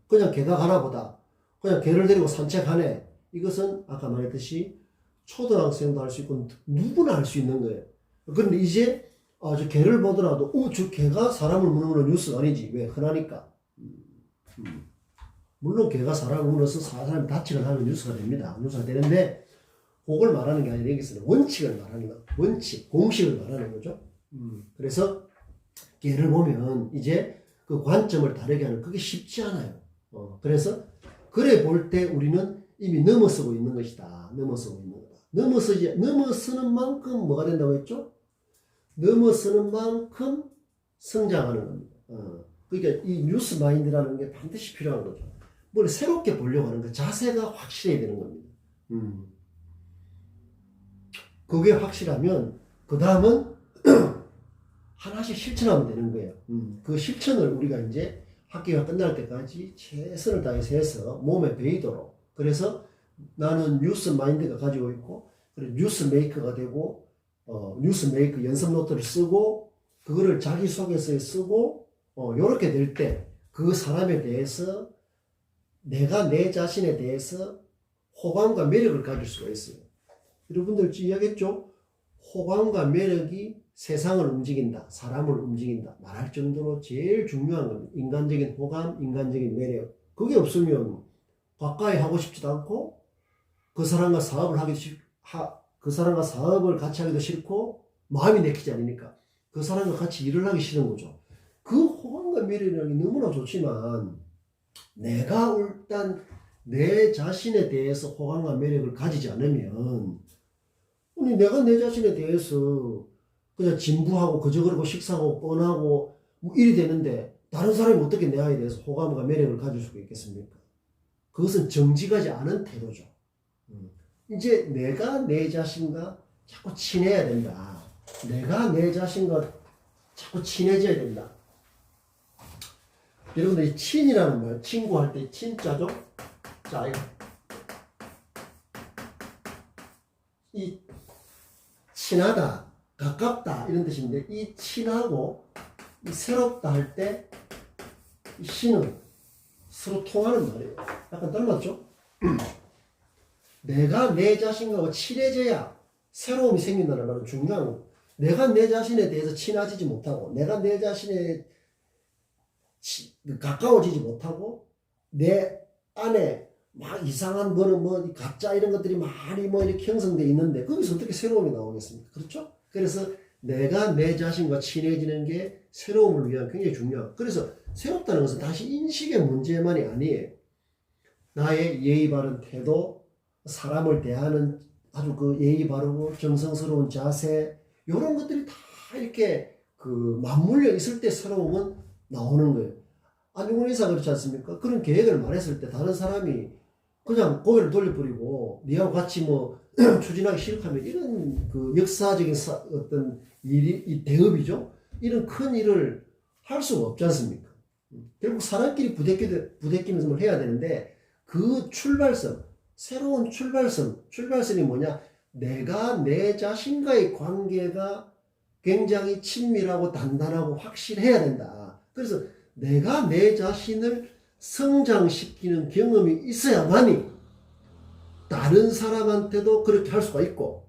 그냥 개가 가나 보다. 그냥 개를 데리고 산책하네. 이것은 아까 말했듯이 초등학생도 할 수 있고 누구나 할 수 있는 거예요. 그런데 이제 저 개를 보더라도 저 개가 사람을 무는 건 뉴스가 아니지. 왜? 흔하니까. 물론 개가 사람을 물어서 사람이 다치거나 하면 뉴스가 됩니다. 뉴스가 되는데 그걸 말하는 게 아니라 여기서는 원칙을 말하는 거. 원칙, 공식을 말하는 거죠. 그래서 개를 보면 이제 그 관점을 다르게 하는 그게 쉽지 않아요. 그래서 그래 볼 때 우리는 이미 넘어서고 있는 것이다. 넘어서고 있는 거다. 넘어서는 만큼 뭐가 된다고 했죠? 넘어서는 만큼 성장하는 겁니다. 그러니까 이 뉴스 마인드라는 게 반드시 필요한 거죠. 뭘 새롭게 보려고 하는 거, 자세가 확실해야 되는 겁니다. 그게 확실하면 그 다음은 하나씩 실천하면 되는 거예요. 그 실천을 우리가 이제 학기가 끝날 때까지 최선을 다해서 해서 몸에 배이도록. 그래서 나는 뉴스 마인드가 가지고 있고, 그래 뉴스 메이커가 되고, 뉴스 메이커 연습 노트를 쓰고, 그거를 자기소개서에 쓰고, 요렇게 될 때, 그 사람에 대해서 내가 내 자신에 대해서 호감과 매력을 가질 수가 있어요. 여러분들 이야기했죠? 호감과 매력이 세상을 움직인다, 사람을 움직인다 말할 정도로 제일 중요한 겁니다. 인간적인 호감, 인간적인 매력. 그게 없으면 가까이 하고 싶지도 않고 그 사람과 사업을 그 사람과 사업을 같이 하기도 싫고 마음이 내키지 않으니까 그 사람과 같이 일을 하기 싫은 거죠. 그 호감과 매력이라는 게 너무나 좋지만 내가 일단 내 자신에 대해서 호감과 매력을 가지지 않으면 아니 내가 내 자신에 대해서 그냥 진부하고 그저 그러고 식상하고 뻔하고 뭐 일이 되는데 다른 사람이 어떻게 내 아이에 대해서 호감과 매력을 가질 수가 있겠습니까? 그것은 정직하지 않은 태도죠. 이제 내가 내 자신과 자꾸 친해야 된다. 내가 내 자신과 자꾸 친해져야 된다. 여러분들 이 친이라는 말, 친구할 때 친자죠? 자, 이 친하다, 가깝다 이런 뜻인데 이 친하고 이 새롭다 할 때 이 신은 서로 통하는 말이에요. 약간 닮았죠? 내가 내 자신과 친해져야 새로움이 생긴다는 말은 중요한 거예요. 내가 내 자신에 대해서 친해지지 못하고 내가 내 자신에 가까워지지 못하고 내 안에 막 이상한 뭐 가짜 이런 것들이 많이 뭐 이렇게 형성되어 있는데 거기서 어떻게 새로움이 나오겠습니까? 그렇죠? 그래서 내가 내 자신과 친해지는 게 새로움을 위한 굉장히 중요한. 그래서 새롭다는 것은 다시 인식의 문제만이 아니에요. 나의 예의 바른 태도, 사람을 대하는 아주 그 예의 바르고 정성스러운 자세, 이런 것들이 다 이렇게 그 맞물려 있을 때 새로움은 나오는 거예요. 안중근 의사가 그렇지 않습니까? 그런 계획을 말했을 때 다른 사람이 그냥 고개를 돌려버리고 니하고 같이 뭐 추진하기 싫다면 이런 그 역사적인 어떤 일이 이 대업이죠. 이런 큰 일을 할 수가 없지 않습니까? 결국 사람끼리 부대끼면서 뭘 해야 되는데 그 출발선, 새로운 출발선이 뭐냐? 내가 내 자신과의 관계가 굉장히 친밀하고 단단하고 확실해야 된다. 그래서 내가 내 자신을 성장시키는 경험이 있어야만이 다른 사람한테도 그렇게 할 수가 있고,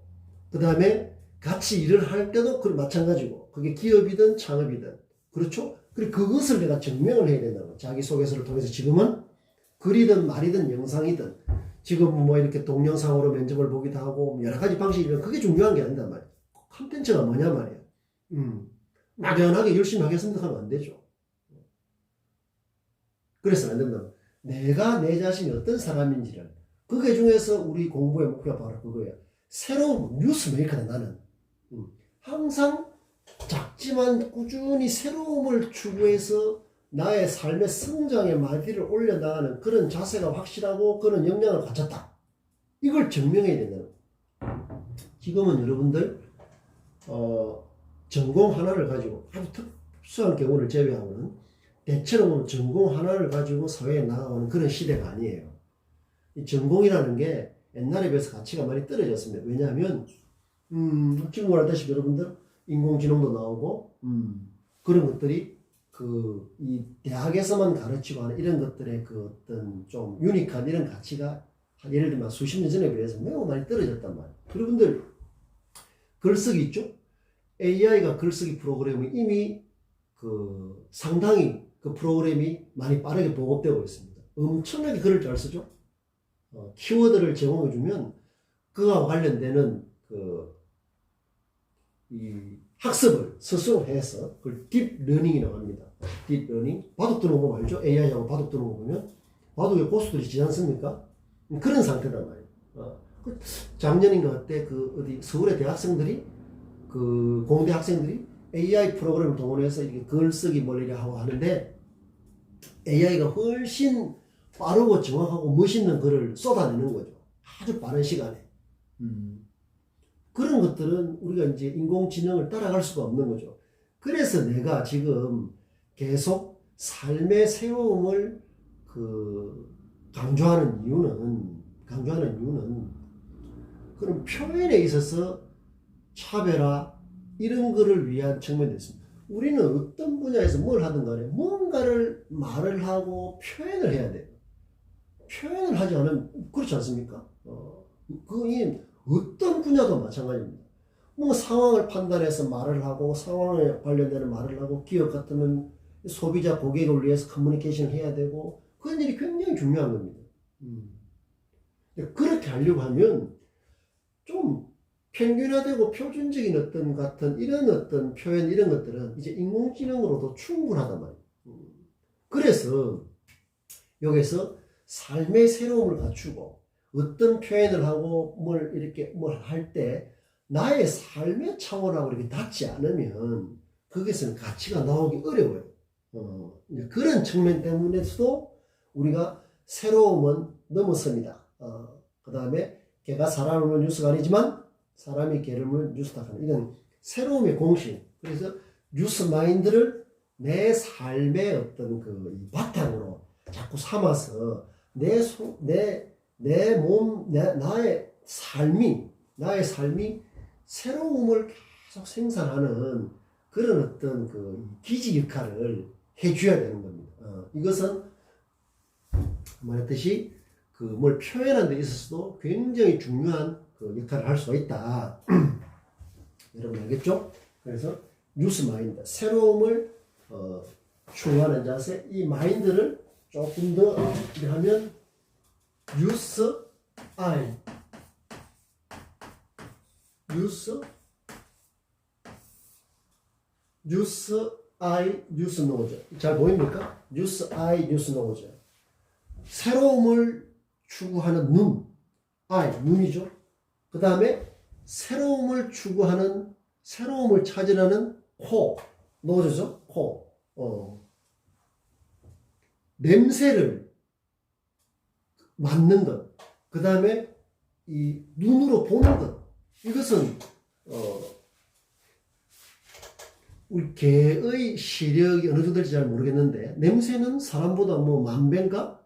그 다음에 같이 일을 할 때도 마찬가지고, 그게 기업이든 창업이든, 그렇죠? 그리고 그것을 내가 증명을 해야 된다는 거야. 자기소개서를 통해서 지금은 글이든 말이든 영상이든 지금 뭐 이렇게 동영상으로 면접을 보기도 하고 여러 가지 방식이면 그게 중요한 게 아니다 말이야. 컨텐츠가 뭐냐 말이야. 막연하게 열심히 하겠습니다 하면 안 되죠. 그래서 안 된다. 내가 내 자신이 어떤 사람인지를 그게 중에서 우리 공부의 목표가 바로 그거예요. 새로운 뉴스메이커다 나는. 항상 작지만 꾸준히 새로움을 추구해서 나의 삶의 성장의 마디를 올려나가는 그런 자세가 확실하고 그런 역량을 갖췄다. 이걸 증명해야 된다는 거예요. 지금은 여러분들 전공 하나를 가지고 아주 특수한 경우를 제외하고는 대체로 전공 하나를 가지고 사회에 나가는 그런 시대가 아니에요. 이 전공이라는 게 옛날에 비해서 가치가 많이 떨어졌습니다. 왜냐하면 지금 알다시피 여러분들 인공지능도 나오고 그런 것들이 이 대학에서만 가르치고 하는 이런 것들의 그 어떤 좀 유니크한 이런 가치가 예를 들면 수십 년 전에 비해서 매우 많이 떨어졌단 말이에요. 여러분들 글쓰기 있죠? AI가 글쓰기 프로그램이 이미 상당히 그 프로그램이 많이 빠르게 보급되고 있습니다. 엄청나게 글을 잘 쓰죠? 키워드를 제공해주면 그와 관련되는 이 학습을 스스로 해서 그걸 딥러닝이라고 합니다. 딥러닝. 바둑 두는 거 알죠? AI하고 바둑 두는 거 보면 바둑에 고수들이 지지 않습니까? 그런 상태단 말이에요. 작년인가 그때 어디 서울의 대학생들이 공대 학생들이 AI 프로그램을 동원해서 이렇게 글쓰기 이렇게 하고 하는데 AI가 훨씬 빠르고 정확하고 멋있는 글을 쏟아내는 거죠. 아주 빠른 시간에. 그런 것들은 우리가 이제 인공지능을 따라갈 수가 없는 거죠. 그래서 내가 지금 계속 삶의 새로움을 강조하는 이유는 그런 표현에 있어서 차별화 이런 거를 위한 측면이 있습니다. 우리는 어떤 분야에서 뭘 하든 간에 뭔가를 말을 하고 표현을 해야 돼요. 표현을 하지 않으면 그렇지 않습니까? 그게 어떤 분야도 마찬가지입니다. 뭐 상황을 판단해서 말을 하고 상황에 관련되는 말을 하고 기업 같으면 소비자 고객을 위해서 커뮤니케이션을 해야 되고 그런 일이 굉장히 중요한 겁니다. 그렇게 하려고 하면 좀 평균화되고 표준적인 같은 이런 어떤 표현 이런 것들은 이제 인공지능으로도 충분하단 말이에요. 그래서 여기서 삶의 새로움을 갖추고 어떤 표현을 하고 뭘 할 때 나의 삶의 차원하고 이렇게 닿지 않으면 거기서는 가치가 나오기 어려워요. 그런 측면 때문에서도 우리가 새로움은 넘어섭니다. 그 다음에 개가 사람을 물는 뉴스가 아니지만 사람이 개를 물는 뉴스다 하는 이런 새로움의 공식. 그래서 뉴스 마인드를 내 삶의 어떤 바탕으로 자꾸 삼아서 나의 삶이 새로움을 계속 생산하는 그런 어떤 기지 역할을 해줘야 되는 겁니다. 이것은 말했듯이 뭘 표현하는 데 있어서도 굉장히 중요한 역할을 할 수가 있다. 여러분 알겠죠? 그래서 뉴스 마인드, 새로움을 추구하는 자세, 이 마인드를 조금 더 이렇게 하면 뉴스 노즈. 잘 보입니까? 뉴스 노즈. 새로움을 추구하는 눈이죠. 그 다음에 새로움을 찾으려는 노즈죠. 냄새를 맡는 것. 그 다음에 이 눈으로 보는 것. 이것은 우리 개의 시력이 어느 정도 될지 잘 모르겠는데 냄새는 사람보다 만 배인가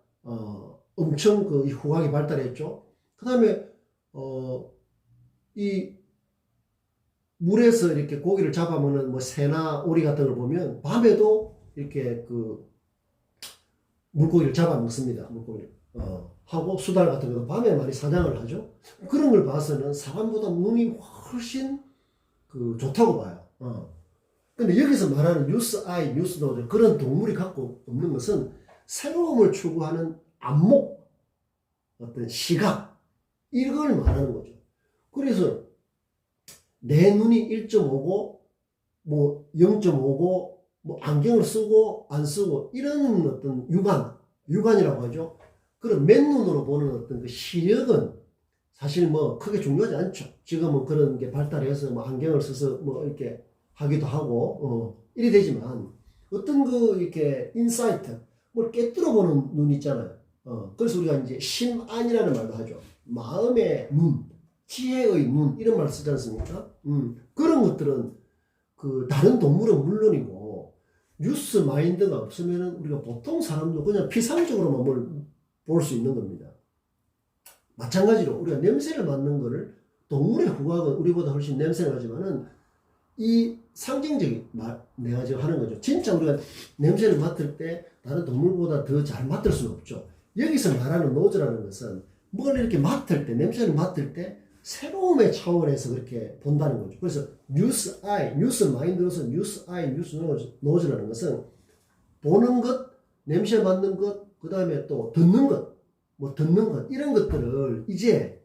엄청 후각이 발달했죠. 그 다음에 이 물에서 이렇게 고기를 잡아먹는 새나 오리 같은 걸 보면 밤에도 이렇게 물고기를 잡아먹습니다. 물고기를 하고 수달 같은 것도 밤에 많이 사냥을 하죠. 그런 걸 봐서는 사람보다 눈이 훨씬 좋다고 봐요. 근데 여기서 말하는 뉴스 아이, 뉴스 노즈 그런 동물이 갖고 없는 것은 새로움을 추구하는 안목, 어떤 시각 이걸 말하는 거죠. 그래서 내 눈이 1.5고 뭐 0.5고 뭐 안경을 쓰고 안 쓰고 이런 어떤 육안이라고 하죠. 그런 맨눈으로 보는 어떤 그 시력은 사실 뭐 크게 중요하지 않죠. 지금은 그런 게 발달해서 뭐 안경을 써서 뭐 이렇게 하기도 하고 이래 되지만 어떤 그 이렇게 인사이트 뭘 깨뜨려 보는 눈 있잖아요. 그래서 우리가 이제 심안이라는 말도 하죠. 마음의 눈, 지혜의 눈 이런 말 쓰지 않습니까? 그런 것들은 그 다른 동물은 물론이고 뉴스 마인드가 없으면은 우리가 보통 사람도 그냥 피상적으로만 뭘 볼 수 있는 겁니다. 마찬가지로 우리가 냄새를 맡는 거를 동물의 후각은 우리보다 훨씬 냄새를 나지만은 이 상징적인 말 내가 지금 하는 거죠. 진짜 우리가 냄새를 맡을 때 다른 동물보다 더 잘 맡을 수는 없죠. 여기서 말하는 노즈라는 것은 뭘 이렇게 맡을 때 냄새를 맡을 때 새로움의 차원에서 그렇게 본다는 거죠. 그래서 뉴스 아이, 뉴스 마인드로서 뉴스 아이, 뉴스 노즈라는 것은 보는 것, 냄새 맡는 것, 그 다음에 또 듣는 것, 뭐 듣는 것 이런 것들을 이제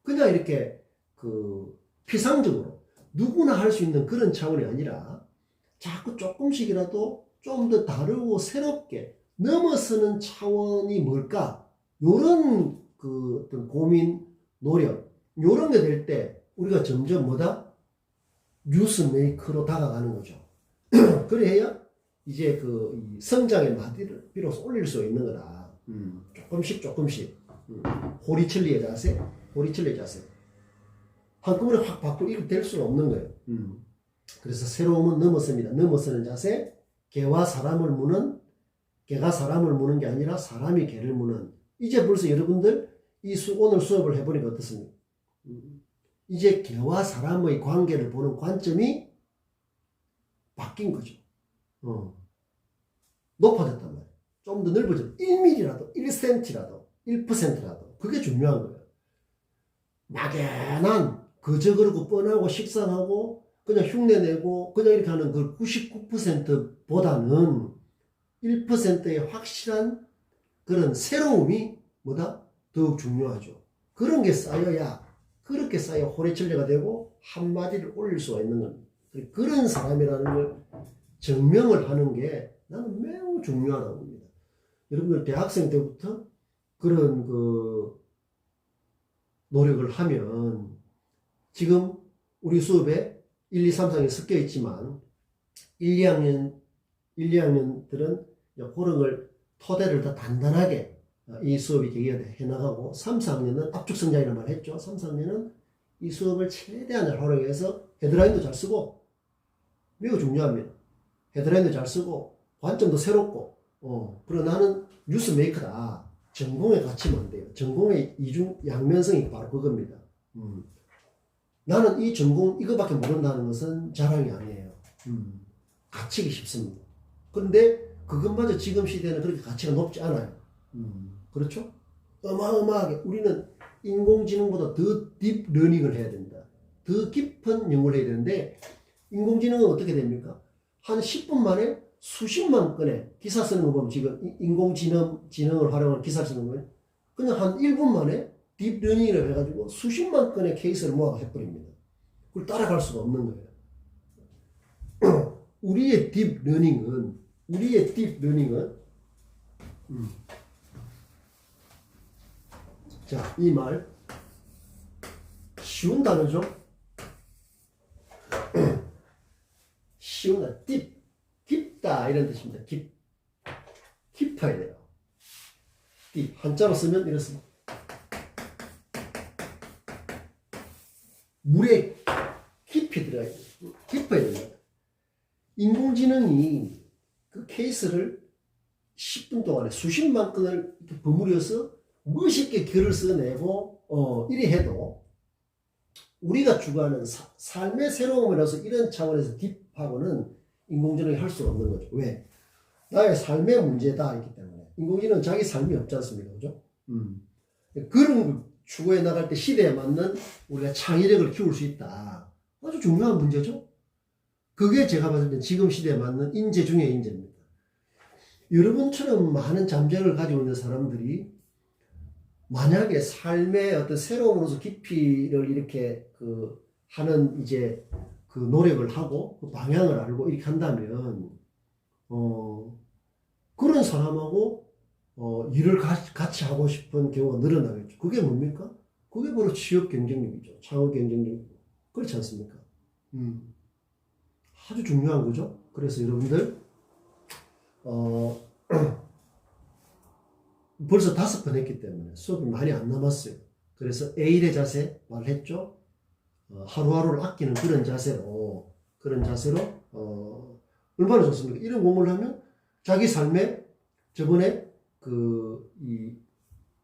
그냥 이렇게 그 피상적으로 누구나 할 수 있는 그런 차원이 아니라 자꾸 조금씩이라도 좀 더 다르고 새롭게 넘어서는 차원이 뭘까? 요런 그 어떤 고민, 노력 요런 게 될 때 우리가 점점 뭐다? 뉴스메이커로 다가가는 거죠. 그래야 이제 그 성장의 마디를 비로소 올릴 수 있는 거다. 조금씩 호리철리의 자세, 호리철리의 자세. 한꺼번에 확 바꾸고 이렇게 될 수는 없는 거예요. 그래서 새로움은 넘어섭니다. 넘어서는 자세, 개가 사람을 무는 게 아니라 사람이 개를 무는. 이제 벌써 여러분들 오늘 수업을 해보니까 어떻습니까? 이제 개와 사람의 관계를 보는 관점이 바뀐 거죠. 높아졌단 말이에요. 좀 더 넓어져. 1mm라도, 1cm라도, 1%라도. 그게 중요한 거예요. 막연한, 그저 그렇고 뻔하고 식상하고 그냥 흉내내고 그냥 이렇게 하는 그 99%보다는 1%의 확실한 그런 새로움이 뭐다? 더욱 중요하죠. 그런 게 쌓여야 그렇게 쌓여 호래철레가 되고 한마디를 올릴 수가 있는 겁니다. 그런 사람이라는 걸 증명을 하는 게 나는 매우 중요하다고 봅니다. 여러분들 대학생 때부터 그런 그 노력을 하면 지금 우리 수업에 1, 2, 3, 4학년 섞여 있지만 1, 2학년들은 그런 걸 토대를 더 단단하게 이 수업이 해나가고 3, 4학년은 압축성장이라는 말을 했죠. 3, 4학년은 이 수업을 최대한 잘 활용해서 헤드라인도 잘 쓰고 매우 중요합니다. 헤드라인도 잘 쓰고 관점도 새롭고 그리고 나는 뉴스 메이커다. 전공에 갇히면 안 돼요. 전공의 양면성이 바로 그겁니다. 나는 이 전공 이거밖에 모른다는 것은 자랑이 아니에요. 갇히기 쉽습니다. 그런데 그것마저 지금 시대는 그렇게 가치가 높지 않아요. 그렇죠? 어마어마하게 우리는 인공지능보다 더 딥러닝을 해야 된다. 더 깊은 연구를 해야 되는데 인공지능은 어떻게 됩니까? 한 10분 만에 수십만 건의 기사 쓰는 거 보면 지금 인공지능을 활용한 기사 쓰는 거예요. 그냥 한 1분 만에 딥러닝을 해가지고 수십만 건의 케이스를 모아 해버립니다. 그걸 따라갈 수가 없는 거예요. 우리의 딥러닝은 자, 이 말 쉬운 단어죠. 쉬운 단어, 깊다 이런 뜻입니다. 깊어야 돼요. 딥 한자로 쓰면 이렇습니다. 물에 깊이 들어가야 돼요. 깊어야 됩니다. 인공지능이 그 케이스를 10분 동안에 수십만 건을 이렇게 버무려서 멋있게 글을 써내고 이래 해도 우리가 추구하는 삶의 새로움이라서 이런 차원에서 딥하고는 인공지능이 할 수가 없는 거죠. 왜? 나의 삶의 문제다 있기 때문에. 인공지능은 자기 삶이 없지 않습니까? 그죠? 그런 걸 추구해 나갈 때 시대에 맞는 우리가 창의력을 키울 수 있다. 아주 중요한 문제죠. 그게 제가 봤을 때 지금 시대에 맞는 인재 중에 인재입니다. 여러분처럼 많은 잠재력을 가지고 있는 사람들이 만약에 삶의 어떤 새로움으로서 깊이를 이렇게 하는 이제 그 노력을 하고 그 방향을 알고 이렇게 한다면 그런 사람하고 일을 같이 하고 싶은 경우가 늘어나겠죠. 그게 뭡니까? 그게 바로 취업 경쟁력이죠. 창업 경쟁력이고. 그렇지 않습니까? 아주 중요한 거죠. 그래서 여러분들 벌써 5번 했기 때문에 수업이 많이 안 남았어요. 그래서 A의 자세 말했죠. 하루하루를 아끼는 그런 자세로 얼마나 좋습니까? 이런 공부를 하면 자기 삶에 저번에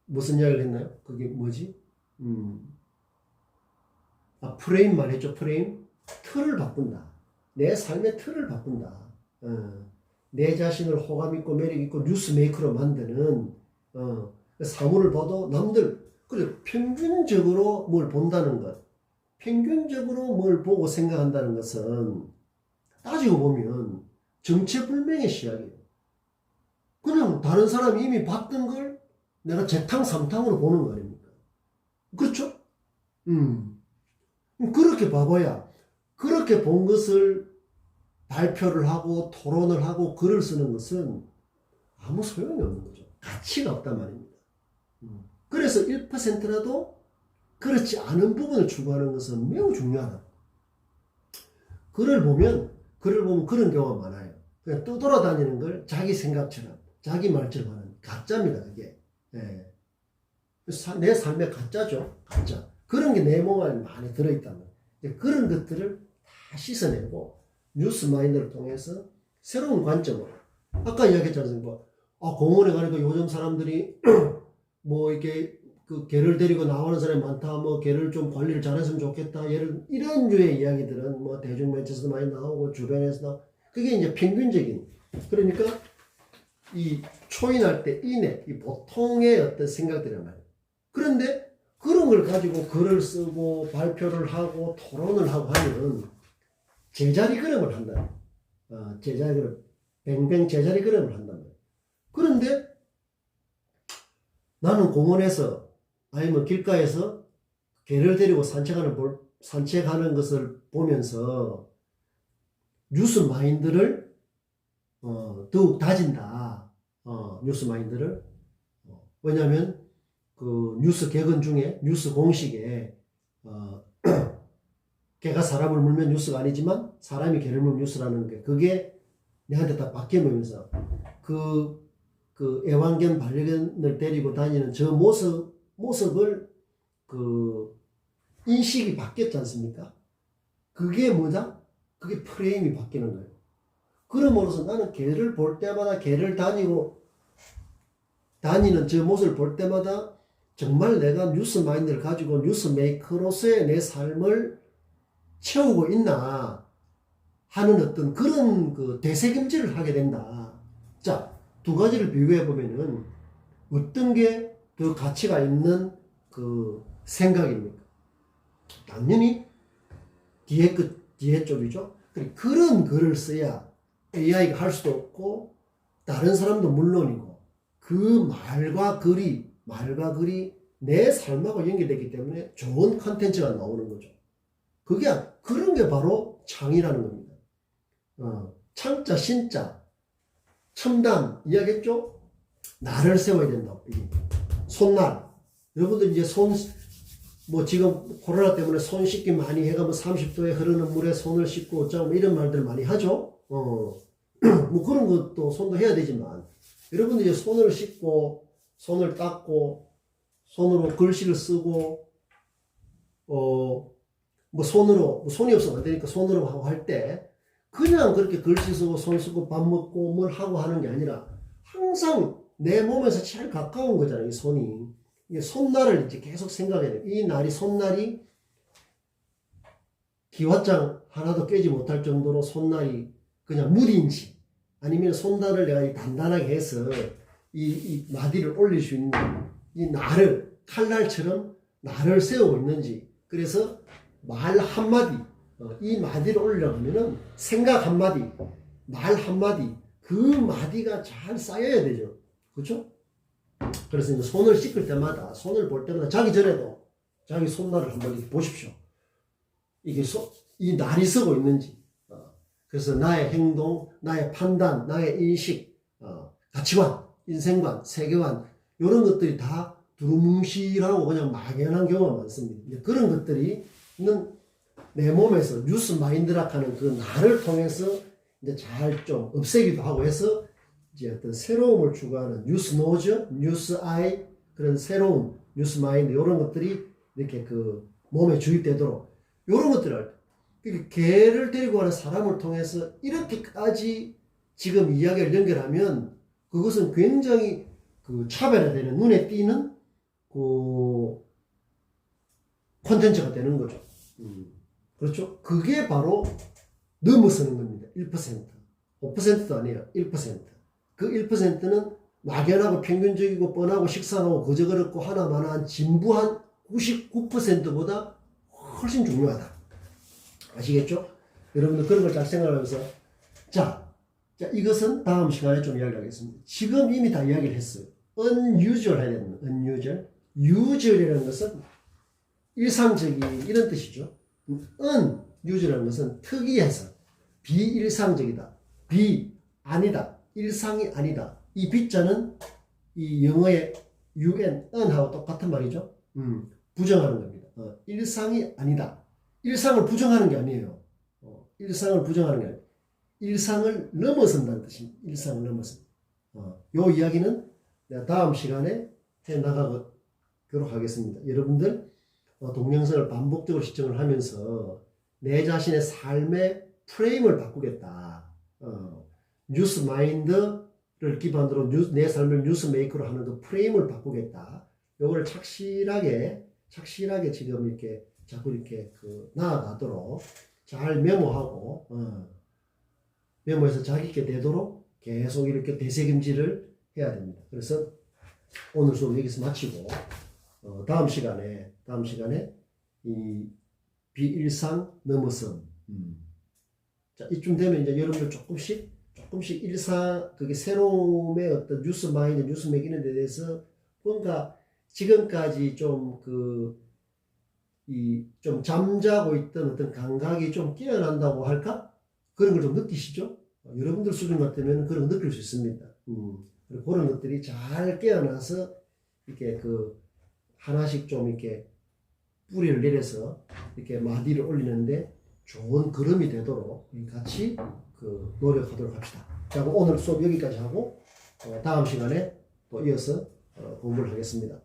무슨 이야기를 했나요? 그게 뭐지? 프레임 말했죠. 프레임. 틀을 바꾼다. 내 삶의 틀을 바꾼다. 내 자신을 호감 있고 매력 있고 뉴스메이커로 만드는 사물을 봐도 남들 그래 평균적으로 뭘 본다는 것, 평균적으로 뭘 보고 생각한다는 것은 따지고 보면 정체불명의 시야예요. 그냥 다른 사람이 이미 봤던 걸 내가 재탕삼탕으로 보는 거 아닙니까? 그렇죠? 그렇게 봐봐야 그렇게 본 것을 발표를 하고 토론을 하고 글을 쓰는 것은 아무 소용이 없는 거죠. 가치가 없단 말입니다. 그래서 1%라도 그렇지 않은 부분을 추구하는 것은 매우 중요하다. 글을 보면 그런 경우가 많아요. 그냥 떠돌아다니는 걸 자기 생각처럼 자기 말처럼 하는 가짜입니다. 그게. 예. 내 삶의 가짜죠. 가짜. 그런 게 내 몸 안에 많이 들어있다는 거예요. 그런 것들을 다 씻어내고 뉴스 마인드를 통해서 새로운 관점으로 아까 이야기했지 않습니까? 공원에 가니까 요즘 사람들이 뭐 이렇게 개를 데리고 나오는 사람이 많다. 뭐 개를 좀 관리를 잘했으면 좋겠다. 이런 류의 이야기들은 뭐 대중매체에서도 많이 나오고 주변에서도 그게 이제 평균적인 그러니까 이 초인할 때 이 보통의 어떤 생각들이란 말이에요. 그런데 그런 걸 가지고 글을 쓰고 발표를 하고 토론을 하고 하면 제자리 걸음을 한다. 제자리 걸음. 뱅뱅 제자리 걸음을 한단 말이에요. 그런데 나는 공원에서 아니면 길가에서 개를 데리고 산책하는 것을 보면서 뉴스 마인드를 더욱 다진다. 뉴스 마인드를. 왜냐하면 그 뉴스 개근 중에 뉴스 공식에 개가 사람을 물면 뉴스가 아니지만 사람이 개를 물면 뉴스라는 게 그게 내한테 딱 바뀌면서 그 애완견 반려견을 데리고 다니는 저 모습을 인식이 바뀌었지 않습니까? 그게 뭐다? 그게 프레임이 바뀌는 거예요. 그럼으로써 나는 개를 볼 때마다 개를 다니는 저 모습을 볼 때마다 정말 내가 뉴스 마인드를 가지고 뉴스 메이커로서의 내 삶을 채우고 있나 하는 어떤 그런 되새김질을 하게 된다. 자, 두 가지를 비교해 보면은 어떤 게 더 가치가 있는 생각입니까? 당연히 뒤에 쪽이죠. 그런 글을 써야 AI가 할 수도 없고 다른 사람도 물론이고 그 말과 글이 내 삶하고 연결되기 때문에 좋은 컨텐츠가 나오는 거죠. 그런 게 바로 창이라는 겁니다. 창자, 신자, 첨단, 이야기했죠? 날을 세워야 된다고. 손날. 여러분들 이제 지금 코로나 때문에 손 씻기 많이 해가면 30도에 흐르는 물에 손을 씻고 어쩌고 이런 말들 많이 하죠? 뭐 그런 것도 손도 해야 되지만, 여러분들 이제 손을 씻고, 손을 닦고, 손으로 글씨를 쓰고, 손이 없으면 안 되니까 손으로 하고 할 때, 그냥 그렇게 글씨 쓰고 손 쓰고 밥 먹고 뭘 하고 하는 게 아니라 항상 내 몸에서 제일 가까운 거잖아요. 이 손이. 이게 손날을 이제 계속 생각해야 돼요. 이 날이 손날이 기왓장 하나도 깨지 못할 정도로 손날이 그냥 무딘지 아니면 손날을 내가 단단하게 해서 이 마디를 올릴 수 있는 이 날을 칼날처럼 날을 세우고 있는지 그래서 말 한마디 이 마디를 올리려고 하면은 생각 한마디, 말 한마디, 그 마디가 잘 쌓여야 되죠. 그렇죠? 그래서 이제 손을 씻을 때마다, 손을 볼 때마다 자기 전에도 자기 손날을 한번 이렇게 보십시오. 이게 이 날이 서고 있는지. 그래서 나의 행동, 나의 판단, 나의 인식, 가치관, 인생관, 세계관 이런 것들이 다 두루뭉실하고 그냥 막연한 경우가 많습니다. 이제 그런 것들이 내 몸에서 뉴스 마인드라 하는 그 나를 통해서 이제 잘 좀 없애기도 하고 해서 이제 어떤 새로움을 추구하는 뉴스 노즈, 뉴스 아이 그런 새로운 뉴스 마인드 이런 것들이 이렇게 그 몸에 주입되도록 이런 것들을 개를 데리고 가는 사람을 통해서 이렇게까지 지금 이야기를 연결하면 그것은 굉장히 그 차별화되는 눈에 띄는 그 콘텐츠가 되는 거죠. 그렇죠? 그게 바로 넘어서는 겁니다. 1%. 5%도 아니에요. 1%. 그 1%는 막연하고 평균적이고 뻔하고 식상하고 거저거렸고 하나만한 진부한 99%보다 훨씬 중요하다. 아시겠죠? 여러분들 그런 걸 잘 생각하면서 자, 이것은 다음 시간에 좀 이야기하겠습니다. 지금 이미 다 이야기를 했어요. unusual 해야 되는 unusual. usual이라는 것은 일상적인 이런 뜻이죠. unusual이라는 것은 특이해서 비일상적이다. 아니다. 일상이 아니다. 이 B자는 이 영어의 un하고 똑같은 말이죠. 부정하는 겁니다. 일상이 아니다. 일상을 부정하는 게 아니에요. 일상을 부정하는 게 아니에요. 일상을 넘어선다는 뜻입니다. 일상을 넘어선. 요 이야기는 내가 다음 시간에 해 나가도록 하겠습니다. 여러분들 동영상을 반복적으로 시청을 하면서 내 자신의 삶의 프레임을 바꾸겠다. 뉴스 마인드를 기반으로 내 삶을 뉴스 메이커로 하는 그 프레임을 바꾸겠다. 요걸 착실하게 지금 이렇게 자꾸 이렇게 나아가도록 잘 메모하고 메모해서 자기 있게 되도록 계속 이렇게 되새김질을 해야 됩니다. 그래서 오늘 수업 여기서 마치고 다음 시간에 이 비일상 넘어선 자 이쯤 되면 이제 여러분들 조금씩 그게 새로움의 어떤 뉴스 마인드, 뉴스 매기는 데 대해서 뭔가 지금까지 좀 좀 잠자고 있던 어떤 감각이 좀 깨어난다고 할까? 그런 걸 좀 느끼시죠? 여러분들 수준 같으면 그런 거 느낄 수 있습니다. 그런 것들이 잘 깨어나서 이렇게 하나씩 좀 이렇게 뿌리를 내려서 이렇게 마디를 올리는데 좋은 걸음이 되도록 같이 노력하도록 합시다. 자, 오늘 수업 여기까지 하고 다음 시간에 또 이어서 공부를 하겠습니다.